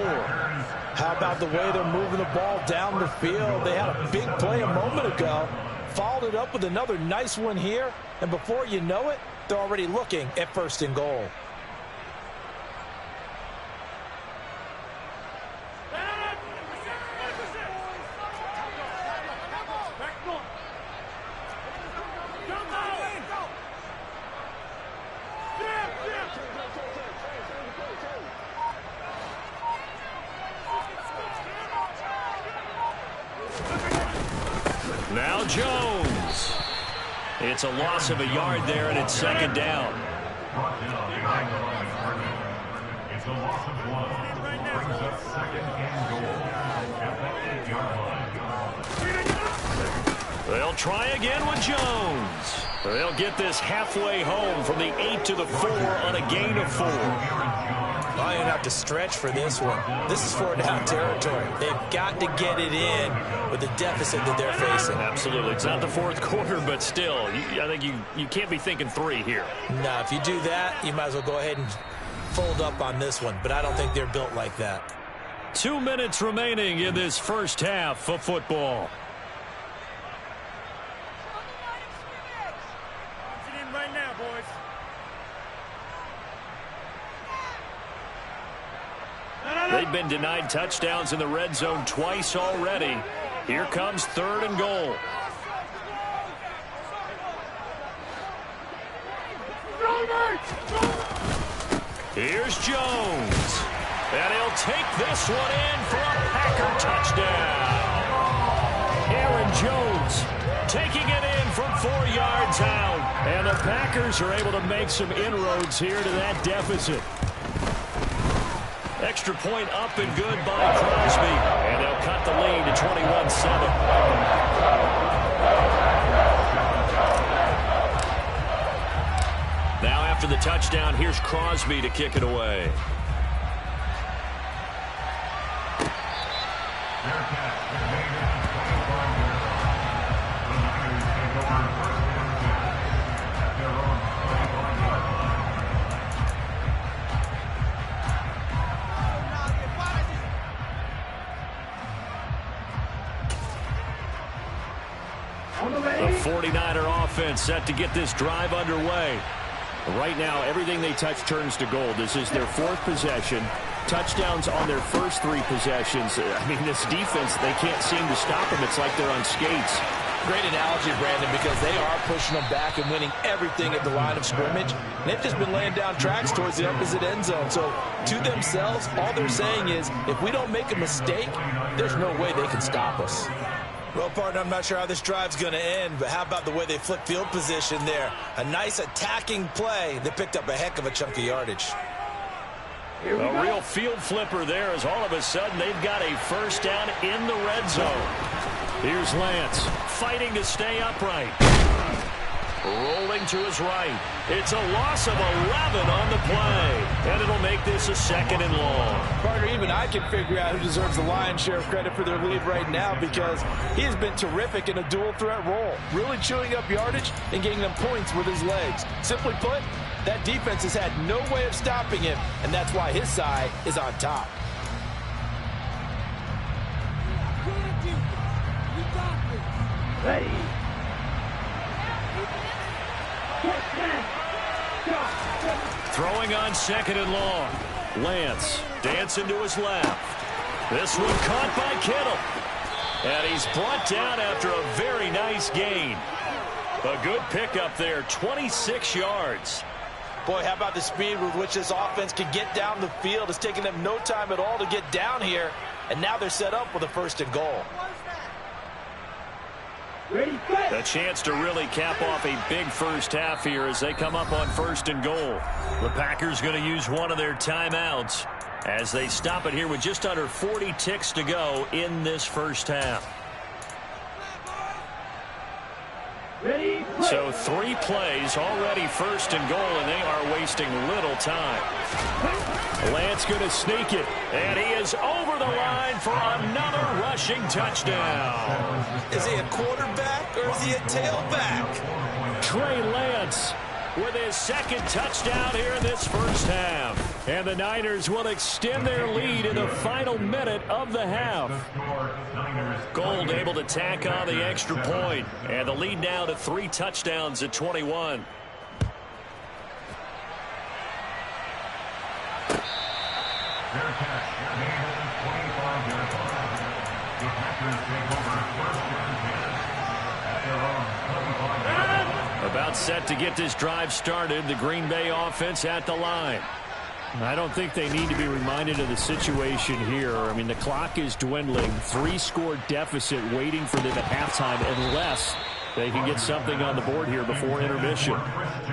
How about the way they're moving the ball down the field? They had a big play a moment ago. Followed it up with another nice one here. And before you know it, they're already looking at 1st and goal. Now Jones. It's a loss of a yard there, and it's 2nd down. It's a loss of 1. Brings up 2nd and goal at the 8-yard line. They'll try again with Jones. They'll get this halfway home from the 8 to the 4 on a gain of 4. Well, you're going to have to stretch for this one. This is 4-down territory. They've got to get it in with the deficit that they're facing. Absolutely. It's not the 4th quarter, but still, I think you can't be thinking 3 here. No, if you do that, you might as well go ahead and fold up on this one. But I don't think they're built like that. 2 minutes remaining in this first half of football. Right now, boys. They've been denied touchdowns in the red zone twice already. Here comes 3rd and goal. Here's Jones. And he'll take this one in for a Packer touchdown. Aaron Jones taking it in from 4 yards out. And the Packers are able to make some inroads here to that deficit. Extra point up and good by Crosby. And they'll cut the lead to 21-7. Now after the touchdown, here's Crosby to kick it away. The 49er offense set to get this drive underway. Right now, everything they touch turns to gold. This is their 4th possession. Touchdowns on their first 3 possessions. I mean, this defense, they can't seem to stop them. It's like they're on skates. Great analogy, Brandon, because they are pushing them back and winning everything at the line of scrimmage. And they've just been laying down tracks towards the opposite end zone. So to themselves, all they're saying is, if we don't make a mistake, there's no way they can stop us. Well, partner, I'm not sure how this drive's going to end, but how about the way they flip field position there? A nice attacking play. They picked up a heck of a chunk of yardage. A real field flipper there, as all of a sudden they've got a first down in the red zone. Here's Lance fighting to stay upright. Rolling to his right. It's a loss of 11 on the play. And it'll make this a 2nd and long. Partner, even I can figure out who deserves the lion's share of credit for their lead right now, because he has been terrific in a dual threat role, really chewing up yardage and getting them points with his legs. Simply put, that defense has had no way of stopping him, and that's why his side is on top. Ready. Throwing on 2nd and long. Lance dancing to his left. This one caught by Kittle. And he's brought down after a very nice gain. A good pickup there, 26 yards. Boy, how about the speed with which this offense can get down the field? It's taken them no time at all to get down here. And now they're set up with a 1st and goal. A chance to really cap off a big first half here as they come up on 1st and goal. The Packers going to use one of their timeouts as they stop it here with just under 40 ticks to go in this first half. So 3 plays already 1st and goal, and they are wasting little time. Lance going to sneak it, and he is over the line for another rushing touchdown. Is he a quarterback or is he a tailback? Trey Lance with his 2nd touchdown here in this first half. And the Niners will extend their lead in the final minute of the half. Gold able to tack on the extra point. And the lead now to 3 touchdowns at 21. Fair catch. Made at the 25-yard line. The Packers take over 1st and 10 at their own 25-yard line. About set to get this drive started. The Green Bay offense at the line. I don't think they need to be reminded of the situation here. I mean, the clock is dwindling. 3-score deficit waiting for them at halftime unless they can get something on the board here before intermission.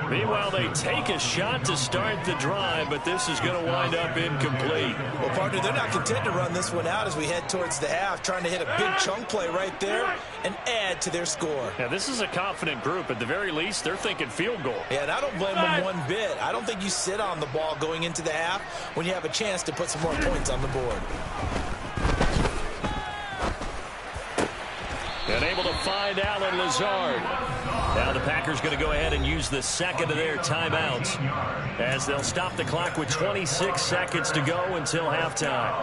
Meanwhile, they take a shot to start the drive, but this is going to wind up incomplete. Well, partner, they're not content to run this one out as we head towards the half, trying to hit a big chunk play right there and add to their score. Yeah, this is a confident group. At the very least, they're thinking field goal. Yeah, and I don't blame them one bit. I don't think you sit on the ball going into the half when you have a chance to put some more points on the board. And able to find Allen Lazard. Now the Packers going to go ahead and use the 2nd of their timeouts as they'll stop the clock with 26 seconds to go until halftime.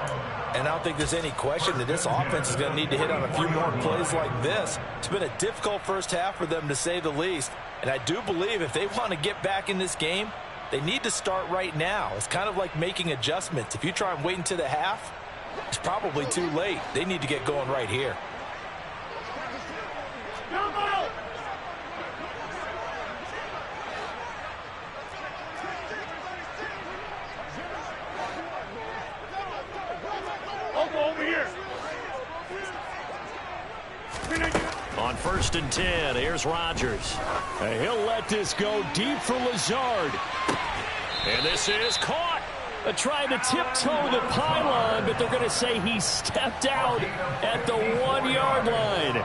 And I don't think there's any question that this offense is going to need to hit on a few more plays like this. It's been a difficult first half for them, to say the least. And I do believe if they want to get back in this game, they need to start right now. It's kind of like making adjustments. If you try and wait until the half, it's probably too late. They need to get going right here. Over here. On 1st and 10, here's Rodgers. And he'll let this go deep for Lazard. And this is caught. Trying to tiptoe the pylon, but they're going to say he stepped out at the 1-yard line.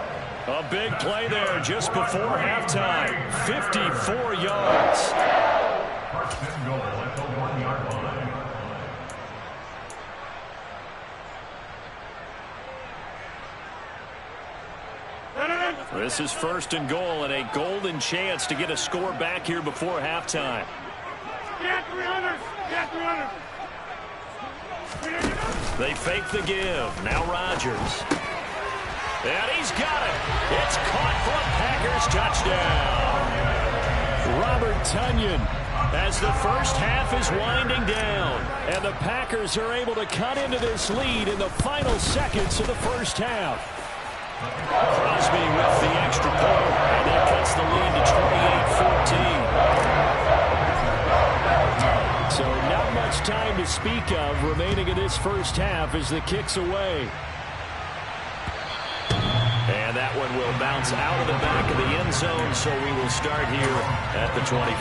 A big play there just before halftime. 54 yards. 1st and goal at the 1-yard line. This is 1st and goal and a golden chance to get a score back here before halftime. Get 300. Get 300. They fake the give. Now Rodgers. And he's got it. It's caught for a Packers touchdown. Robert Tonyan, as the first half is winding down, and the Packers are able to cut into this lead in the final seconds of the first half. Crosby with the extra point, and that cuts the lead to 28-14. So not much time to speak of remaining in this first half as the kick's away. And that one will bounce out of the back of the end zone, so we will start here at the 25.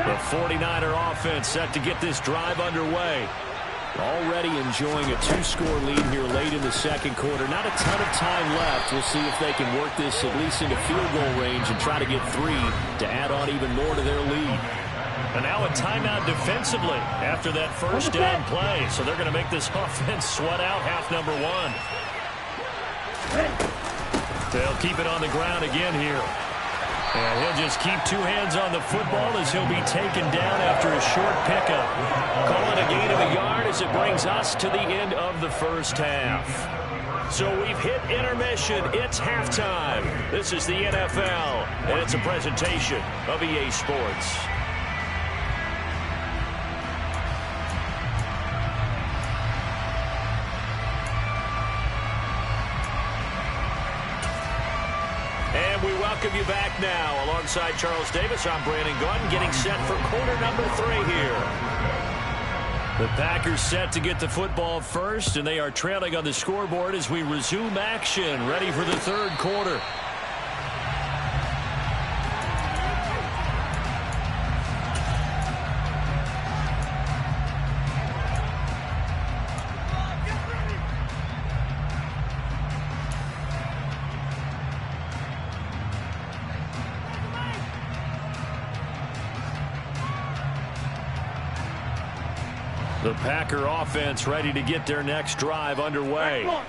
The 49er offense set to get this drive underway. Already enjoying a 2-score lead here late in the second quarter. Not a ton of time left. We'll see if they can work this at least into field goal range and try to get 3 to add on even more to their lead. And now a timeout defensively after that first down play. So they're going to make this offense sweat out half number 1. They'll keep it on the ground again here. And he'll just keep 2 hands on the football as he'll be taken down after a short pickup. Call it a gain of a yard as it brings us to the end of the first half. So we've hit intermission. It's halftime. This is the NFL, and it's a presentation of EA Sports. Welcome you back now. Alongside Charles Davis, I'm Brandon Gaudin, getting set for quarter number 3 here. The Packers set to get the football first, and they are trailing on the scoreboard as we resume action, ready for the third quarter. The Packer offense ready to get their next drive underway. Well,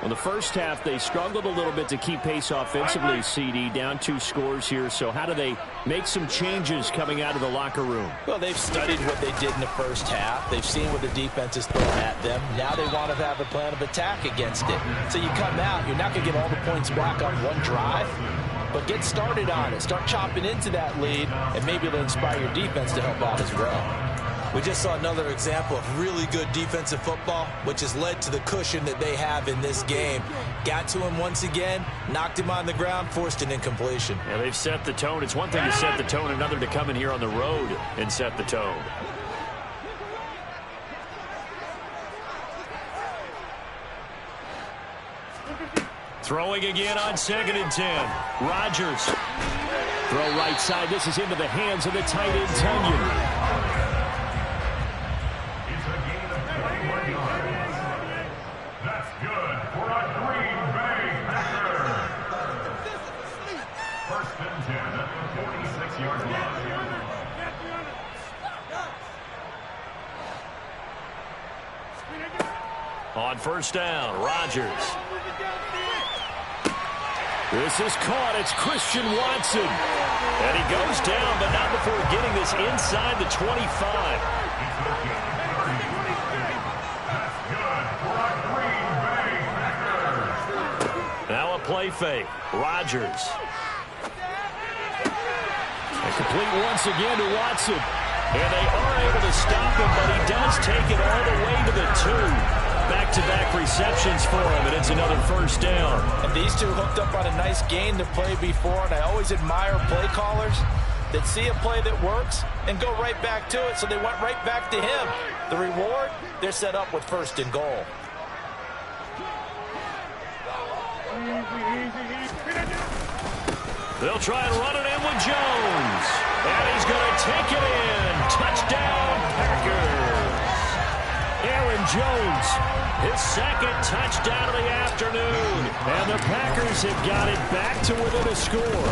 the first half, they struggled a little bit to keep pace offensively, CD, down 2 scores here. So how do they make some changes coming out of the locker room? Well, they've studied what they did in the first half. They've seen what the defense is throwing at them. Now they want to have a plan of attack against it. So you come out, you're not going to get all the points back on one drive, but get started on it. Start chopping into that lead, and maybe it'll inspire your defense to help out as well. We just saw another example of really good defensive football, which has led to the cushion that they have in this game. Got to him once again, knocked him on the ground, forced an incompletion. Yeah, they've set the tone. It's one thing to set the tone, another to come in here on the road and set the tone. Throwing again on 2nd and 10. Rodgers. Throw right side. This is into the hands of the tight end, Tunyon. That's good for a Green Bay Packer. 1st and 10 at the 46-yard line. On 1st down, Rodgers. This is caught. It's Christian Watson. And he goes down, but not before getting this inside the 25. Now a play fake. Rodgers. And complete once again to Watson. And they are able to stop him, but he does take it all the way to the 2. Back-to-back receptions for him, and it's another 1st down. And these two hooked up on a nice gain to play before, and I always admire play callers that see a play that works and go right back to it, so they went right back to him. The reward, they're set up with 1st and goal. They'll try and run it in with Jones. And he's going to take it in. Touchdown, Packers. Aaron Jones, his 2nd touchdown of the afternoon. And the Packers have got it back to within a score.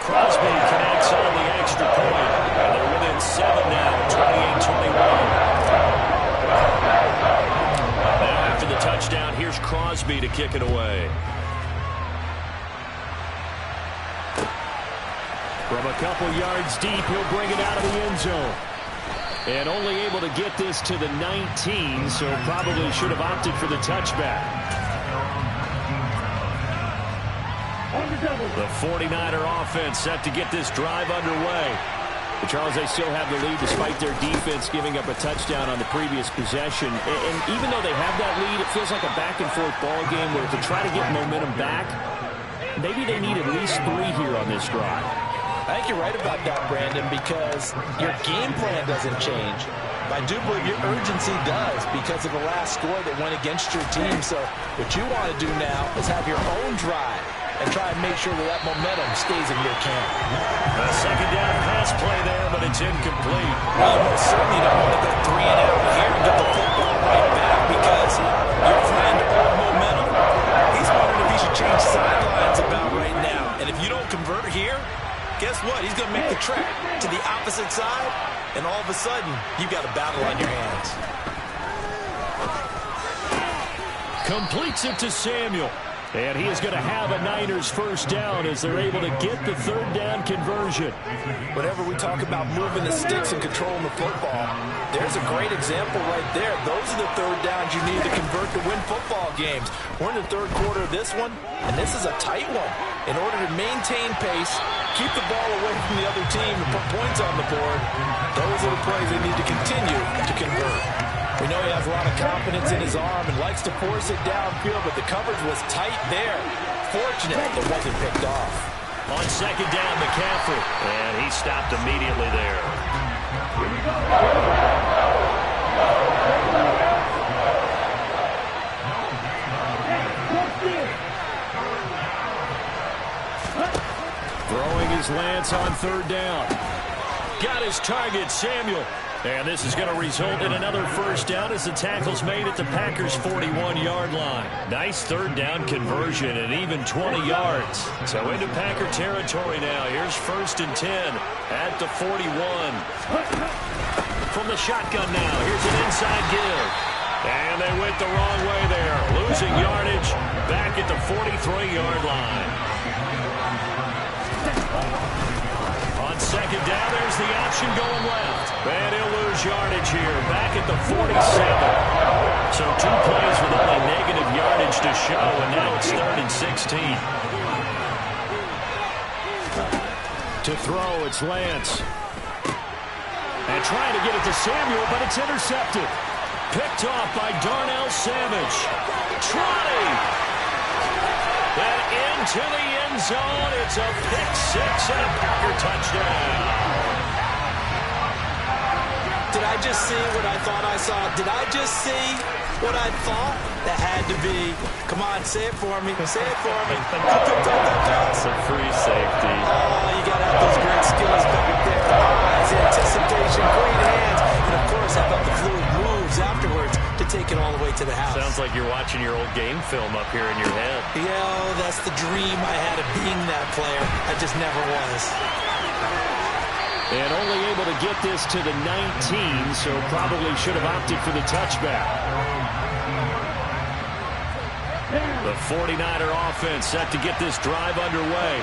Crosby connects on the extra point. And they're within 7 now, 28-21. Now after the touchdown, here's Crosby to kick it away. From a couple yards deep, he'll bring it out of the end zone. And only able to get this to the 19, so probably should have opted for the touchback. The 49er offense set to get this drive underway. But Charles, they still have the lead despite their defense giving up a touchdown on the previous possession. And even though they have that lead, it feels like a back-and-forth ball game where to try to get momentum back, maybe they need at least 3 here on this drive. I think you're right about that, Brandon, because your game plan doesn't change. But I do believe your urgency does because of the last score that went against your team. So what you want to do now is have your own drive and try and make sure that momentum stays in your camp. A second down pass play there, but it's incomplete. Well, you most certainly don't want to go 3 and out here and get the football right back because you're trying to build momentum. He's wondering if he should change sidelines about right now. And if you don't convert here, guess what? He's going to make the trek to the opposite side, and all of a sudden, you've got a battle on your hands. Completes it to Samuel. And he is going to have a Niners first down as they're able to get the 3rd down conversion. Whenever we talk about moving the sticks and controlling the football, there's a great example right there. Those are the 3rd downs you need to convert to win football games. We're in the 3rd quarter of this one, and this is a tight one. In order to maintain pace, keep the ball away from the other team and put points on the board, those are the plays they need to continue to convert. We know he has a lot of confidence in his arm and likes to force it downfield, but the coverage was tight there. Fortunate it wasn't picked off. On second down, McCaffrey. And he stopped immediately there. Throwing his Lance on 3rd down. Got his target, Samuel. And this is going to result in another first down as the tackle's made at the Packers' 41-yard line. Nice 3rd down conversion and even 20 yards. So into Packer territory now. Here's 1st and 10 at the 41. From the shotgun now, here's an inside give. And they went the wrong way there. Losing yardage back at the 43-yard line. On second down, there's the option going left. And he'll lose yardage here, back at the 47. So 2 plays with only negative yardage to show, and now it's 3rd and 16. To throw, it's Lance. And trying to get it to Samuel, but it's intercepted. Picked off by Darnell Savage. Trotting. And into the end zone. It's a pick-6 and a Packer touchdown. Did I just see what I thought I saw? Did I just see what I thought? That had to be. Come on, say it for me. Say it for me. That's a free safety. Oh, you got to have those great skills back there. Eyes, anticipation, great hands. And, of course, how about the fluid moves afterwards to take it all the way to the house. Sounds like you're watching your old game film up here in your head. Yo, that's the dream I had of being that player. I just never was. And only able to get this to the 19, so probably should have opted for the touchback. The 49er offense set to get this drive underway.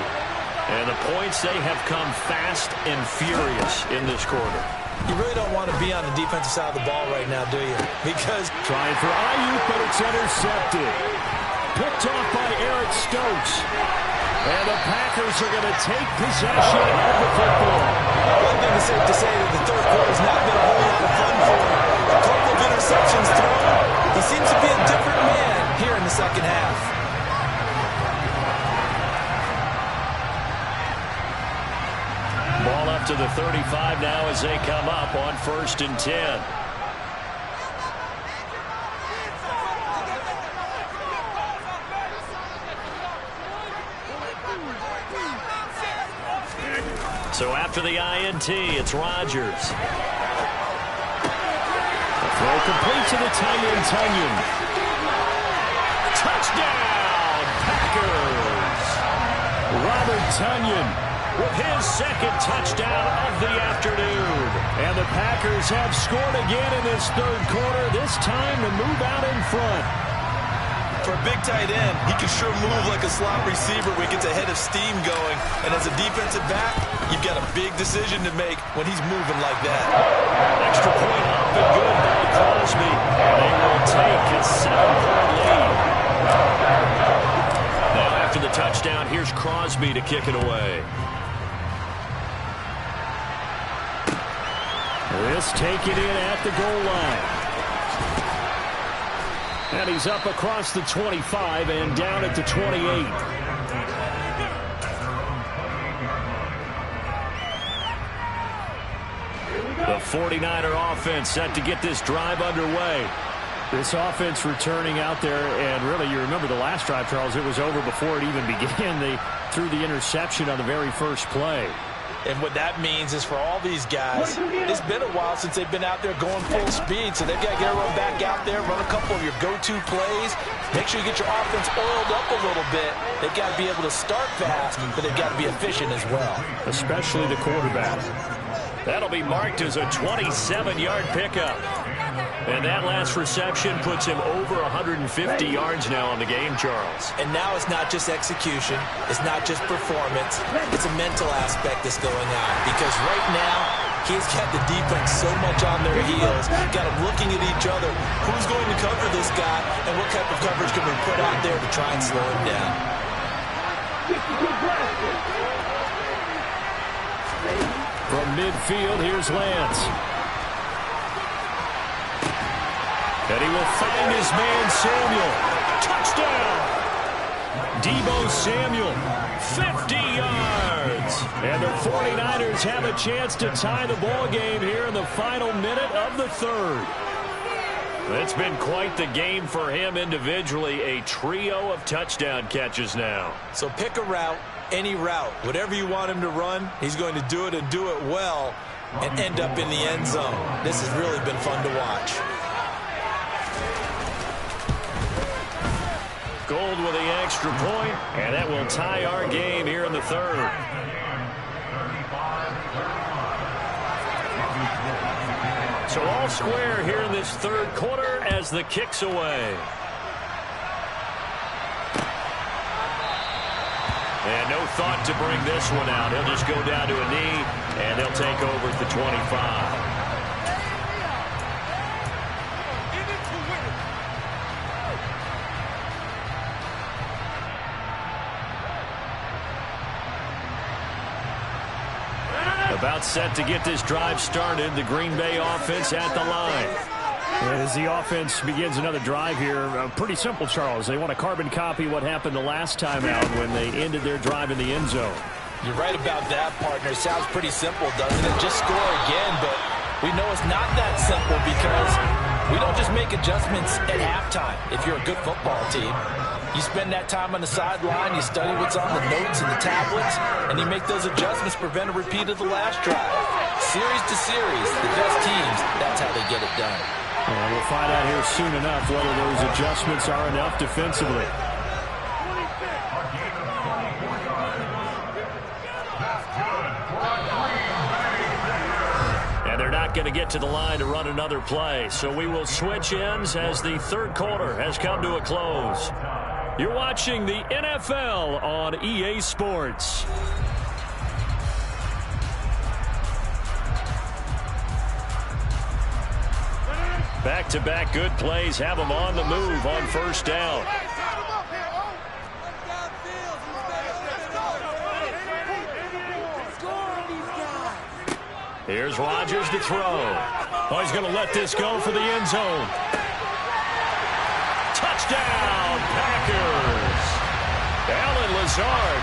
And the points, they have come fast and furious in this quarter. You really don't want to be on the defensive side of the ball right now, do you? Because trying for Ayuk, but it's intercepted. Picked off by Eric Stokes. And the Packers are going to take possession of the football. One thing is safe to say that the 3rd quarter has not been a whole lot of fun for him. A couple of interceptions thrown. He seems to be a different man here in the second half. Ball up to the 35 now as they come up on 1st and 10. So after the INT, it's Rodgers. Throw complete to the Tunyon. Touchdown, Packers! Robert Tunyon with his 2nd touchdown of the afternoon. And the Packers have scored again in this 3rd quarter, this time to move out in front. For a big tight end, he can sure move like a slot receiver when he gets a head of steam going. And as a defensive back, you've got a big decision to make when he's moving like that. Extra point up and good by Crosby. They will take a 7-point lead. Now after the touchdown, here's Crosby to kick it away. This taken in at the goal line. And he's up across the 25 and down at the 28. The 49er offense set to get this drive underway. This offense returning out there, and really, you remember the last drive, Charles, it was over before it even began. They threw the interception on the very first play. And what that means is for all these guys, it's been a while since they've been out there going full speed, so they've got to get everyone back out there, run a couple of your go-to plays, make sure you get your offense oiled up a little bit. They've got to be able to start fast, but they've got to be efficient as well. Especially the quarterback. That'll be marked as a 27-yard pickup. And that last reception puts him over 150 yards now on the game, Charles. And now it's not just execution. It's not just performance. It's a mental aspect that's going on. Because right now, he's got the defense so much on their heels, got them looking at each other. Who's going to cover this guy, and what type of coverage can we put out there to try and slow him down? From midfield, here's Lance. And he will find his man, Samuel. Touchdown! Deebo Samuel, 50 yards. And the 49ers have a chance to tie the ball game here in the final minute of the third. It's been quite the game for him individually. A trio of touchdown catches now. So pick a route, any route. Whatever you want him to run, he's going to do it and do it well and end up in the end zone. This has really been fun to watch. Gold with the extra point, and that will tie our game here in the third. So all square here in this third quarter as the kick's away. And no thought to bring this one out. He'll just go down to a knee, and they'll take over at the 25. About set to get this drive started. The Green Bay offense at the line. As the offense begins another drive here, pretty simple, Charles. They want to carbon copy what happened the last time out when they ended their drive in the end zone. You're right about that, partner. Sounds pretty simple, doesn't it? Just score again, but we know it's not that simple because we don't just make adjustments at halftime if you're a good football team. You spend that time on the sideline, you study what's on the notes and the tablets, and you make those adjustments, prevent a repeat of the last drive. Series to series, the best teams, that's how they get it done. And we'll find out here soon enough whether those adjustments are enough defensively. And they're not going to get to the line to run another play, so we will switch ends as the third quarter has come to a close. You're watching the NFL on EA Sports. Back-to-back good plays have them on the move on first down. Here's Rodgers to throw. Oh, he's going to let this go for the end zone. Touchdown, Packers. Allen Lazard,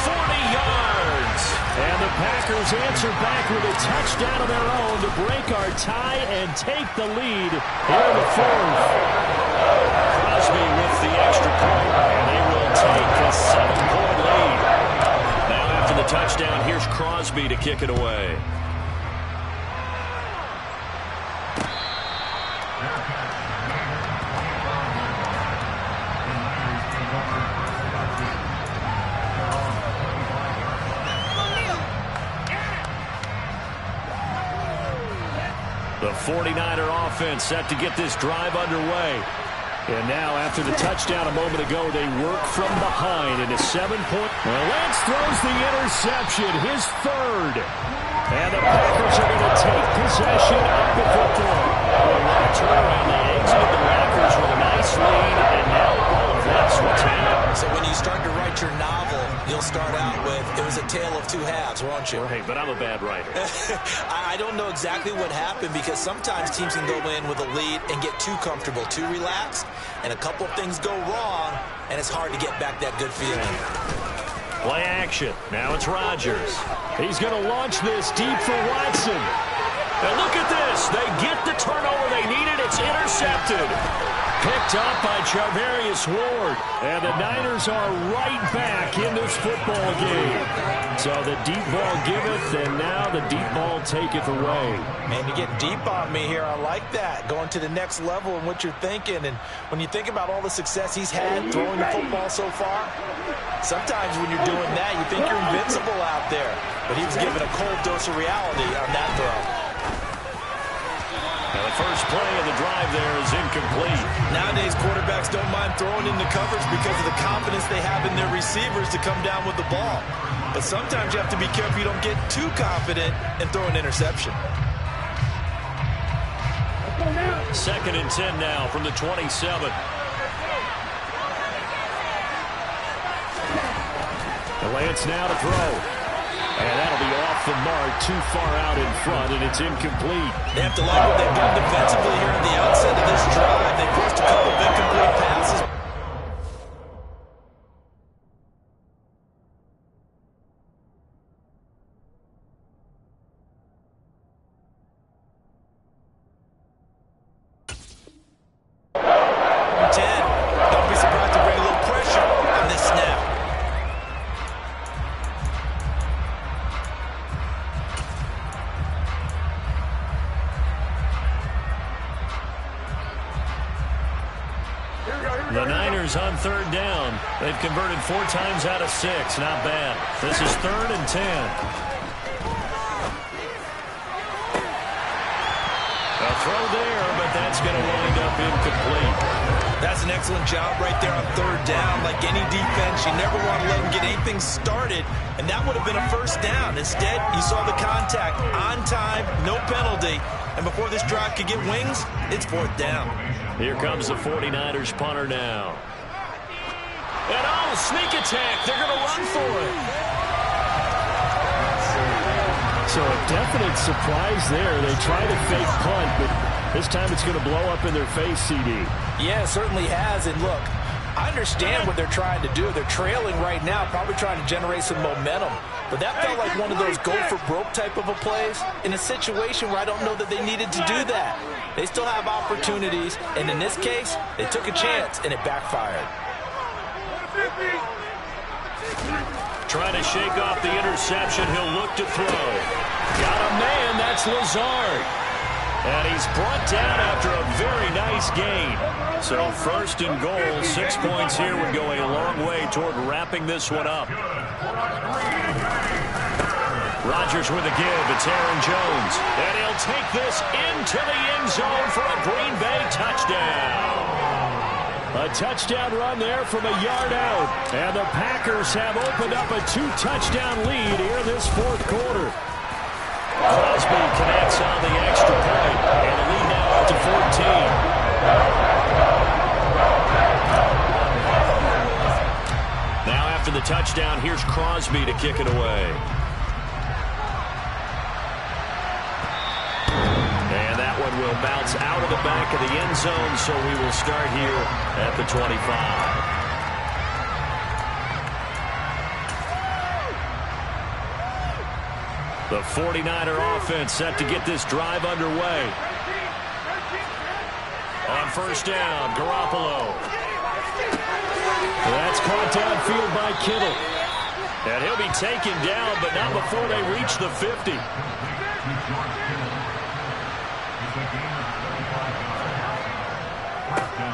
40 yards. And the Packers answer back with a touchdown of their own to break our tie and take the lead here in the fourth. Crosby with the extra point, and they will take a 7-point lead. Now after the touchdown, here's Crosby to kick it away. The 49er offense set to get this drive underway. And now, after the touchdown a moment ago, they work from behind in a 7-point. Well, Lance throws the interception, his third. And the Packers are going to take possession of the football. Well, what a turnaround. They exited the Packers with a nice lead, and now all of that's what's happened. So when you start to write your novel, you'll start out with, it was a tale of two halves, won't you? Right, but I'm a bad writer. I don't know exactly what happened because sometimes teams can go in with a lead and get too comfortable, too relaxed, and a couple of things go wrong, and it's hard to get back that good feeling. Play action. Now it's Rodgers. He's going to launch this deep for Watson. And look at this. They get the turnover they needed. It's intercepted. Picked up by Charvarius Ward. And the Niners are right back in this football game. So the deep ball giveth, and now the deep ball taketh away. Man, you're getting deep on me here. I like that. Going to the next level in what you're thinking. And when you think about all the success he's had throwing the football so far, sometimes when you're doing that, you think you're invincible out there. But he was given a cold dose of reality on that throw. Now the first play of the drive there is incomplete. Nowadays, quarterbacks don't mind throwing into coverage because of the confidence they have in their receivers to come down with the ball. But sometimes you have to be careful you don't get too confident and throw an interception. 2nd and 10 now from the 27. Lance now to throw. And that'll be off the mark, too far out in front, and it's incomplete. They have to like what they've done defensively here at the outset of this drive. They forced a couple of incomplete passes. Don't be surprised to bring a little pressure on this snap. The Niners on 3rd down. They've converted 4 times out of 6. Not bad. This is 3rd and 10. A throw there, but that's going to wind up incomplete. That's an excellent job right there on 3rd down. Like any defense, you never want to let them get anything started, and that would have been a 1st down. Instead, you saw the contact on time, no penalty, and before this drive could get wings, it's 4th down. Here comes the 49ers punter now. And oh, sneak attack. They're going to run for it. So a definite surprise there. They try to fake punt, but this time it's going to blow up in their face, CD. Yeah, it certainly has. And look, I understand what they're trying to do. They're trailing right now, probably trying to generate some momentum. But that felt like one of those go-for-broke type of a plays in a situation where I don't know that they needed to do that. They still have opportunities, and in this case, they took a chance, and it backfired. Trying to shake off the interception. He'll look to throw. Got a man. That's Lazard. And he's brought down after a very nice gain. So 1st and goal, 6 points here would go a long way toward wrapping this one up. Rodgers with a give. It's Aaron Jones. And he'll take this into the end zone for a Green Bay touchdown. A touchdown run there from a yard out. And the Packers have opened up a 2-touchdown lead here in this 4th quarter. Crosby connects on the extra point. And the lead now up to 14. Now after the touchdown, here's Crosby to kick it away. And that one will bounce out of the back of the end zone, so we will start here at the 25. The 49er offense set to get this drive underway. On 1st down, Garoppolo. That's caught downfield by Kittle. And he'll be taken down, but not before they reach the 50.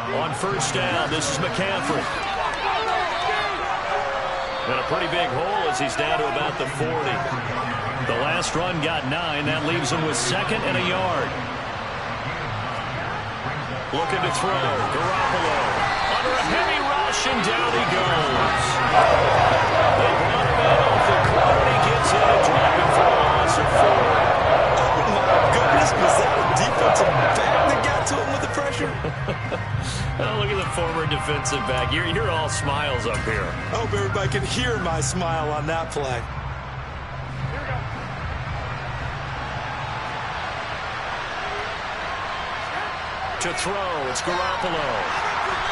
On 1st down, this is McCaffrey. And a pretty big hole as he's down to about the 40. The last run got 9. That leaves him with 2nd and a yard. Looking to throw. Garoppolo under a heavy rush, and down he goes. They brought him in off the corner. He gets in and dropping for a loss of 4. Oh, my goodness. Was that a defensive back that got to him with the pressure? Oh, look at the former defensive back. You're all smiles up here. I hope everybody can hear my smile on that play. To throw, it's Garoppolo.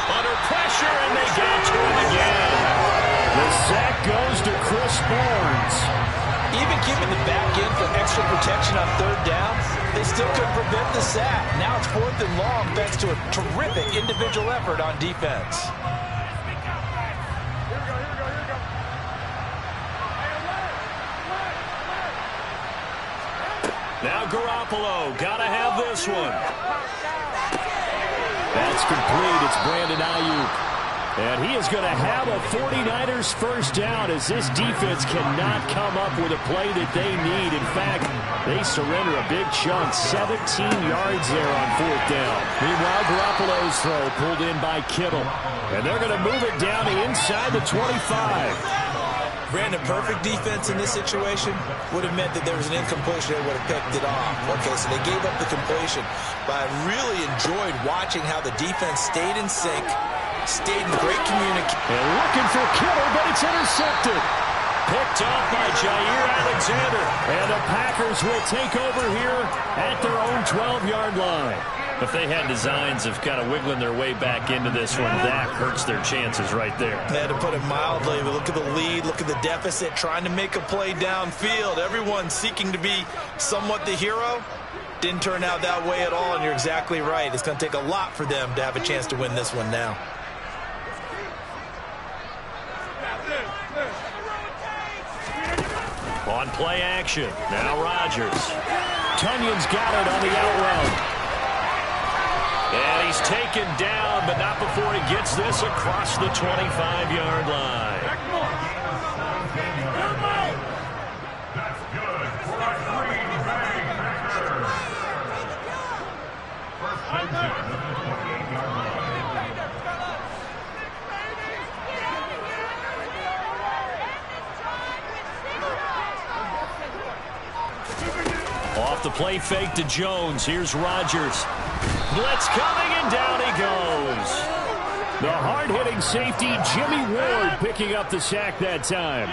Under pressure, and they get to him again. The sack goes to Chris Barnes. Even keeping the back end for extra protection on third down, they still couldn't prevent the sack. Now it's 4th and long thanks to a terrific individual effort on defense. Now Garoppolo, gotta have this one. That's complete. It's Brandon Ayuk. And he is going to have a 49ers first down as this defense cannot come up with a play that they need. In fact, they surrender a big chunk, 17 yards there on 4th down. Meanwhile, Garoppolo's throw pulled in by Kittle. And they're going to move it down to inside the 25. Brandon, perfect defense in this situation would have meant that there was an incompletion. They would have picked it off. Okay, so they gave up the completion. But I really enjoyed watching how the defense stayed in sync, stayed in great communication. And looking for Kittle, but it's intercepted. Picked off by Jair Alexander. And the Packers will take over here at their own 12-yard line. If they had designs of kind of wiggling their way back into this one, that hurts their chances right there. They had to put it mildly. But look at the lead, look at the deficit, trying to make a play downfield. Everyone seeking to be somewhat the hero. Didn't turn out that way at all, and you're exactly right. It's going to take a lot for them to have a chance to win this one now. On play action, now Rodgers. Tunyon's got it on the out route. And he's taken down, but not before he gets this across the 25-yard line. That's good for a Green Bay Packers. First and 10 at the 28-yard line. Off the play fake to Jones. Here's Rodgers. Blitz coming, and down he goes. The hard-hitting safety, Jimmy Ward, picking up the sack that time.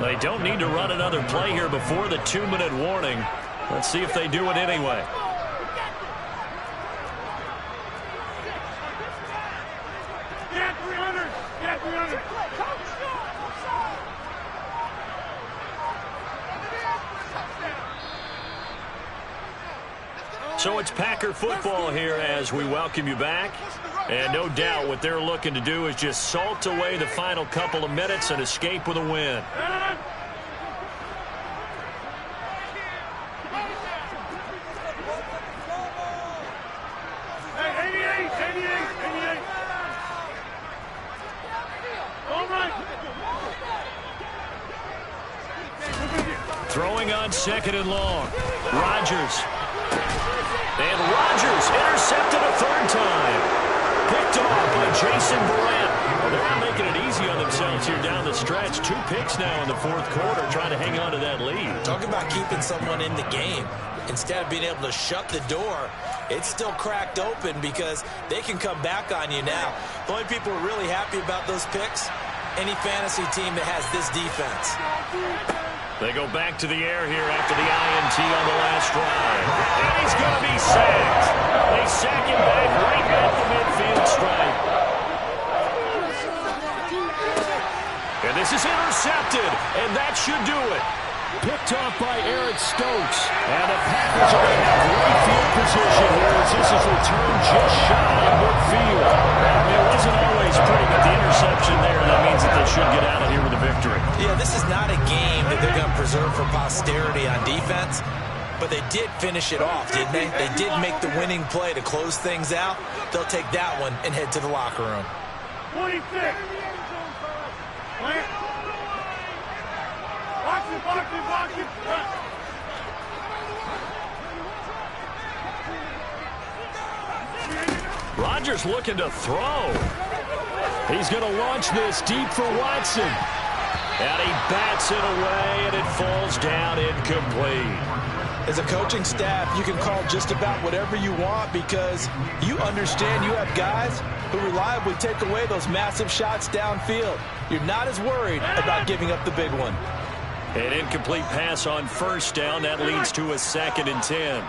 They don't need to run another play here before the 2-minute warning. Let's see if they do it anyway. Get 300! Get 300! So it's Packer football here as we welcome you back. And no doubt what they're looking to do is just salt away the final couple of minutes and escape with a win. Hey, 88! 88! 88! All right! Throwing on 2nd and long. Rodgers. And Rodgers intercepted a 3rd time. Picked off by Jason Verrett. Well, they're not making it easy on themselves here down the stretch. 2 picks now in the 4th quarter, trying to hang on to that lead. Talk about keeping someone in the game. Instead of being able to shut the door, it's still cracked open because they can come back on you now. The only people who are really happy about those picks, any fantasy team that has this defense. They go back to the air here after the INT on the last drive. And he's going to be sacked. They sack him back right at the midfield stripe. And this is intercepted, and that should do it. Picked off by Eric Stokes. And the Packers are going to have great field position here as this is returned just shy of midfield. It wasn't always pretty, but the interception there, that means that they should get out of here with a victory. Yeah, this is not a game that they're going to preserve for posterity on defense, but they did finish it off, didn't they? They did make the winning play to close things out. They'll take that one and head to the locker room. 26! Box it, box it, box it! Rodgers looking to throw. He's going to launch this deep for Watson. And he bats it away, and it falls down incomplete. As a coaching staff, you can call just about whatever you want because you understand you have guys who reliably take away those massive shots downfield. You're not as worried about giving up the big one. An incomplete pass on 1st down. That leads to a 2nd and 10.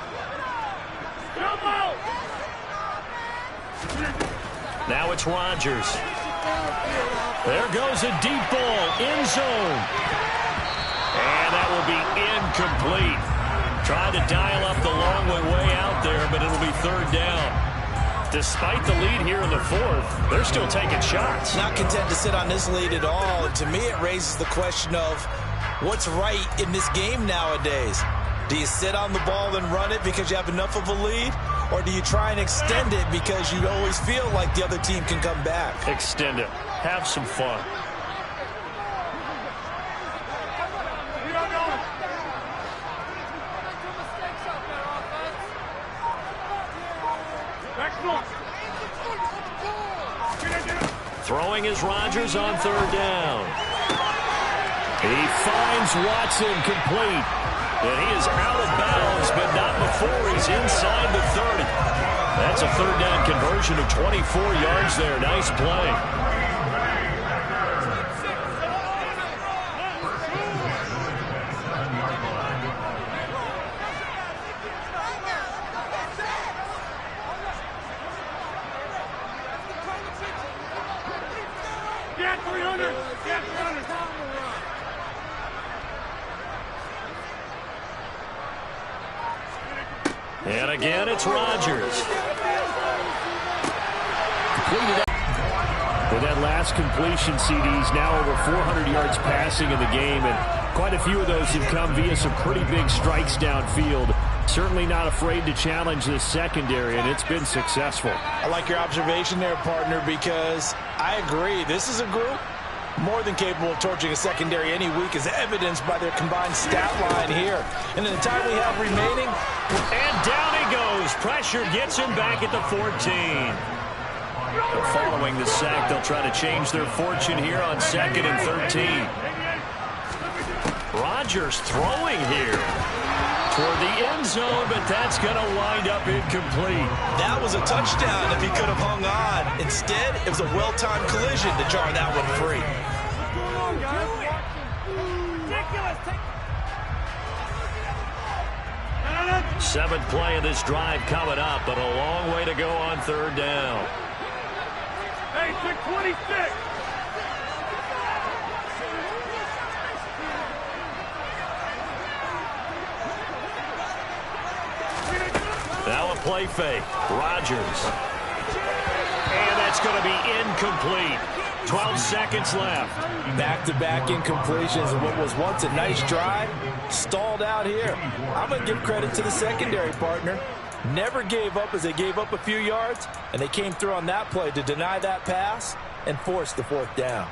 Now it's Rodgers. There goes a deep ball, end zone. And that will be incomplete. Tried to dial up the long way out there, but it'll be third down. Despite the lead here in the fourth, they're still taking shots. Not content to sit on this lead at all. And to me, it raises the question of what's right in this game nowadays. Do you sit on the ball and run it because you have enough of a lead? Or do you try and extend it because you always feel like the other team can come back? Extend it. Have some fun. Throwing is Rodgers on third down. He finds Watson complete. And he is out of bounds, but not before he's inside the 30. That's a third down conversion of 24 yards there. Nice play. Get 300! Get 300! And again, it's Rodgers. Completed. With that last completion, CD's now over 400 yards passing in the game, and quite a few of those have come via some pretty big strikes downfield. Certainly not afraid to challenge this secondary, and it's been successful. I like your observation there, partner, because I agree. This is a group more than capable of torching a secondary any week, as evidenced by their combined stat line here. And in the time we have remaining, and down he goes. Pressure gets him back at the 14. Following the sack, they'll try to change their fortune here on 2nd and 13. Rodgers throwing here toward the end zone, but that's going to wind up incomplete. that was a touchdown if he could have hung on. Instead, it was a well-timed collision to jar that one free. 7th play of this drive coming up, but a long way to go on third down. Hey, 626! Now a play fake. Rodgers. And that's going to be incomplete. 12 seconds left. Back-to-back incompletions of what was once a nice drive, stalled out here. I'm going to give credit to the secondary, partner. Never gave up as they gave up a few yards, and they came through on that play to deny that pass and force the 4th down.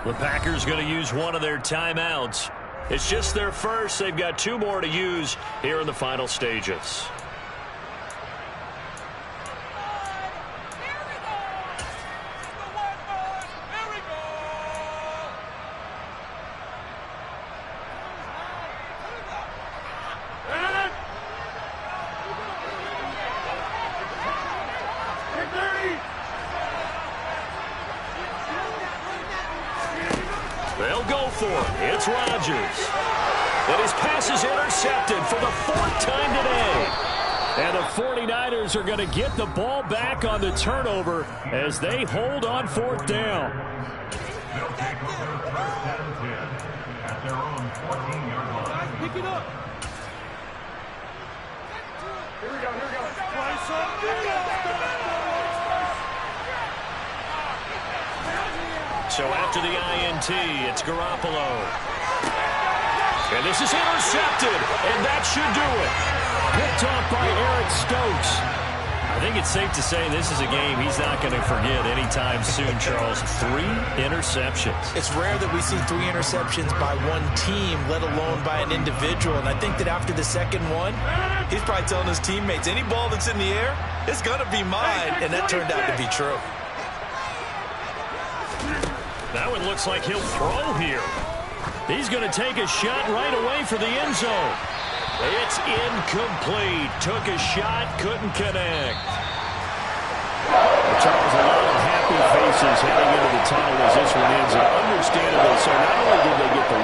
The Packers going to use one of their timeouts. It's just their first. They've got 2 more to use here in the final stages. They'll go for it. It's Rodgers. And his pass is intercepted for the 4th time today. And the 49ers are going to get the ball back on the turnover as they hold on 4th down. They'll take over 1st and 10 at their own 14-yard line. Pick it up. Here we go, here we go. Play something. So after the INT, it's Garoppolo. And this is intercepted, and that should do it. Picked off by Eric Stokes. I think it's safe to say this is a game he's not going to forget anytime soon, Charles. 3 interceptions. It's rare that we see 3 interceptions by one team, let alone by an individual. And I think that after the second one, he's probably telling his teammates, any ball that's in the air, it's going to be mine. And that turned out to be true. That one looks like he'll throw here. He's going to take a shot right away for the end zone. It's incomplete. Took a shot, couldn't connect. Charles, a lot of happy faces heading into the tunnel as this one ends. And understandably so, not only did they get the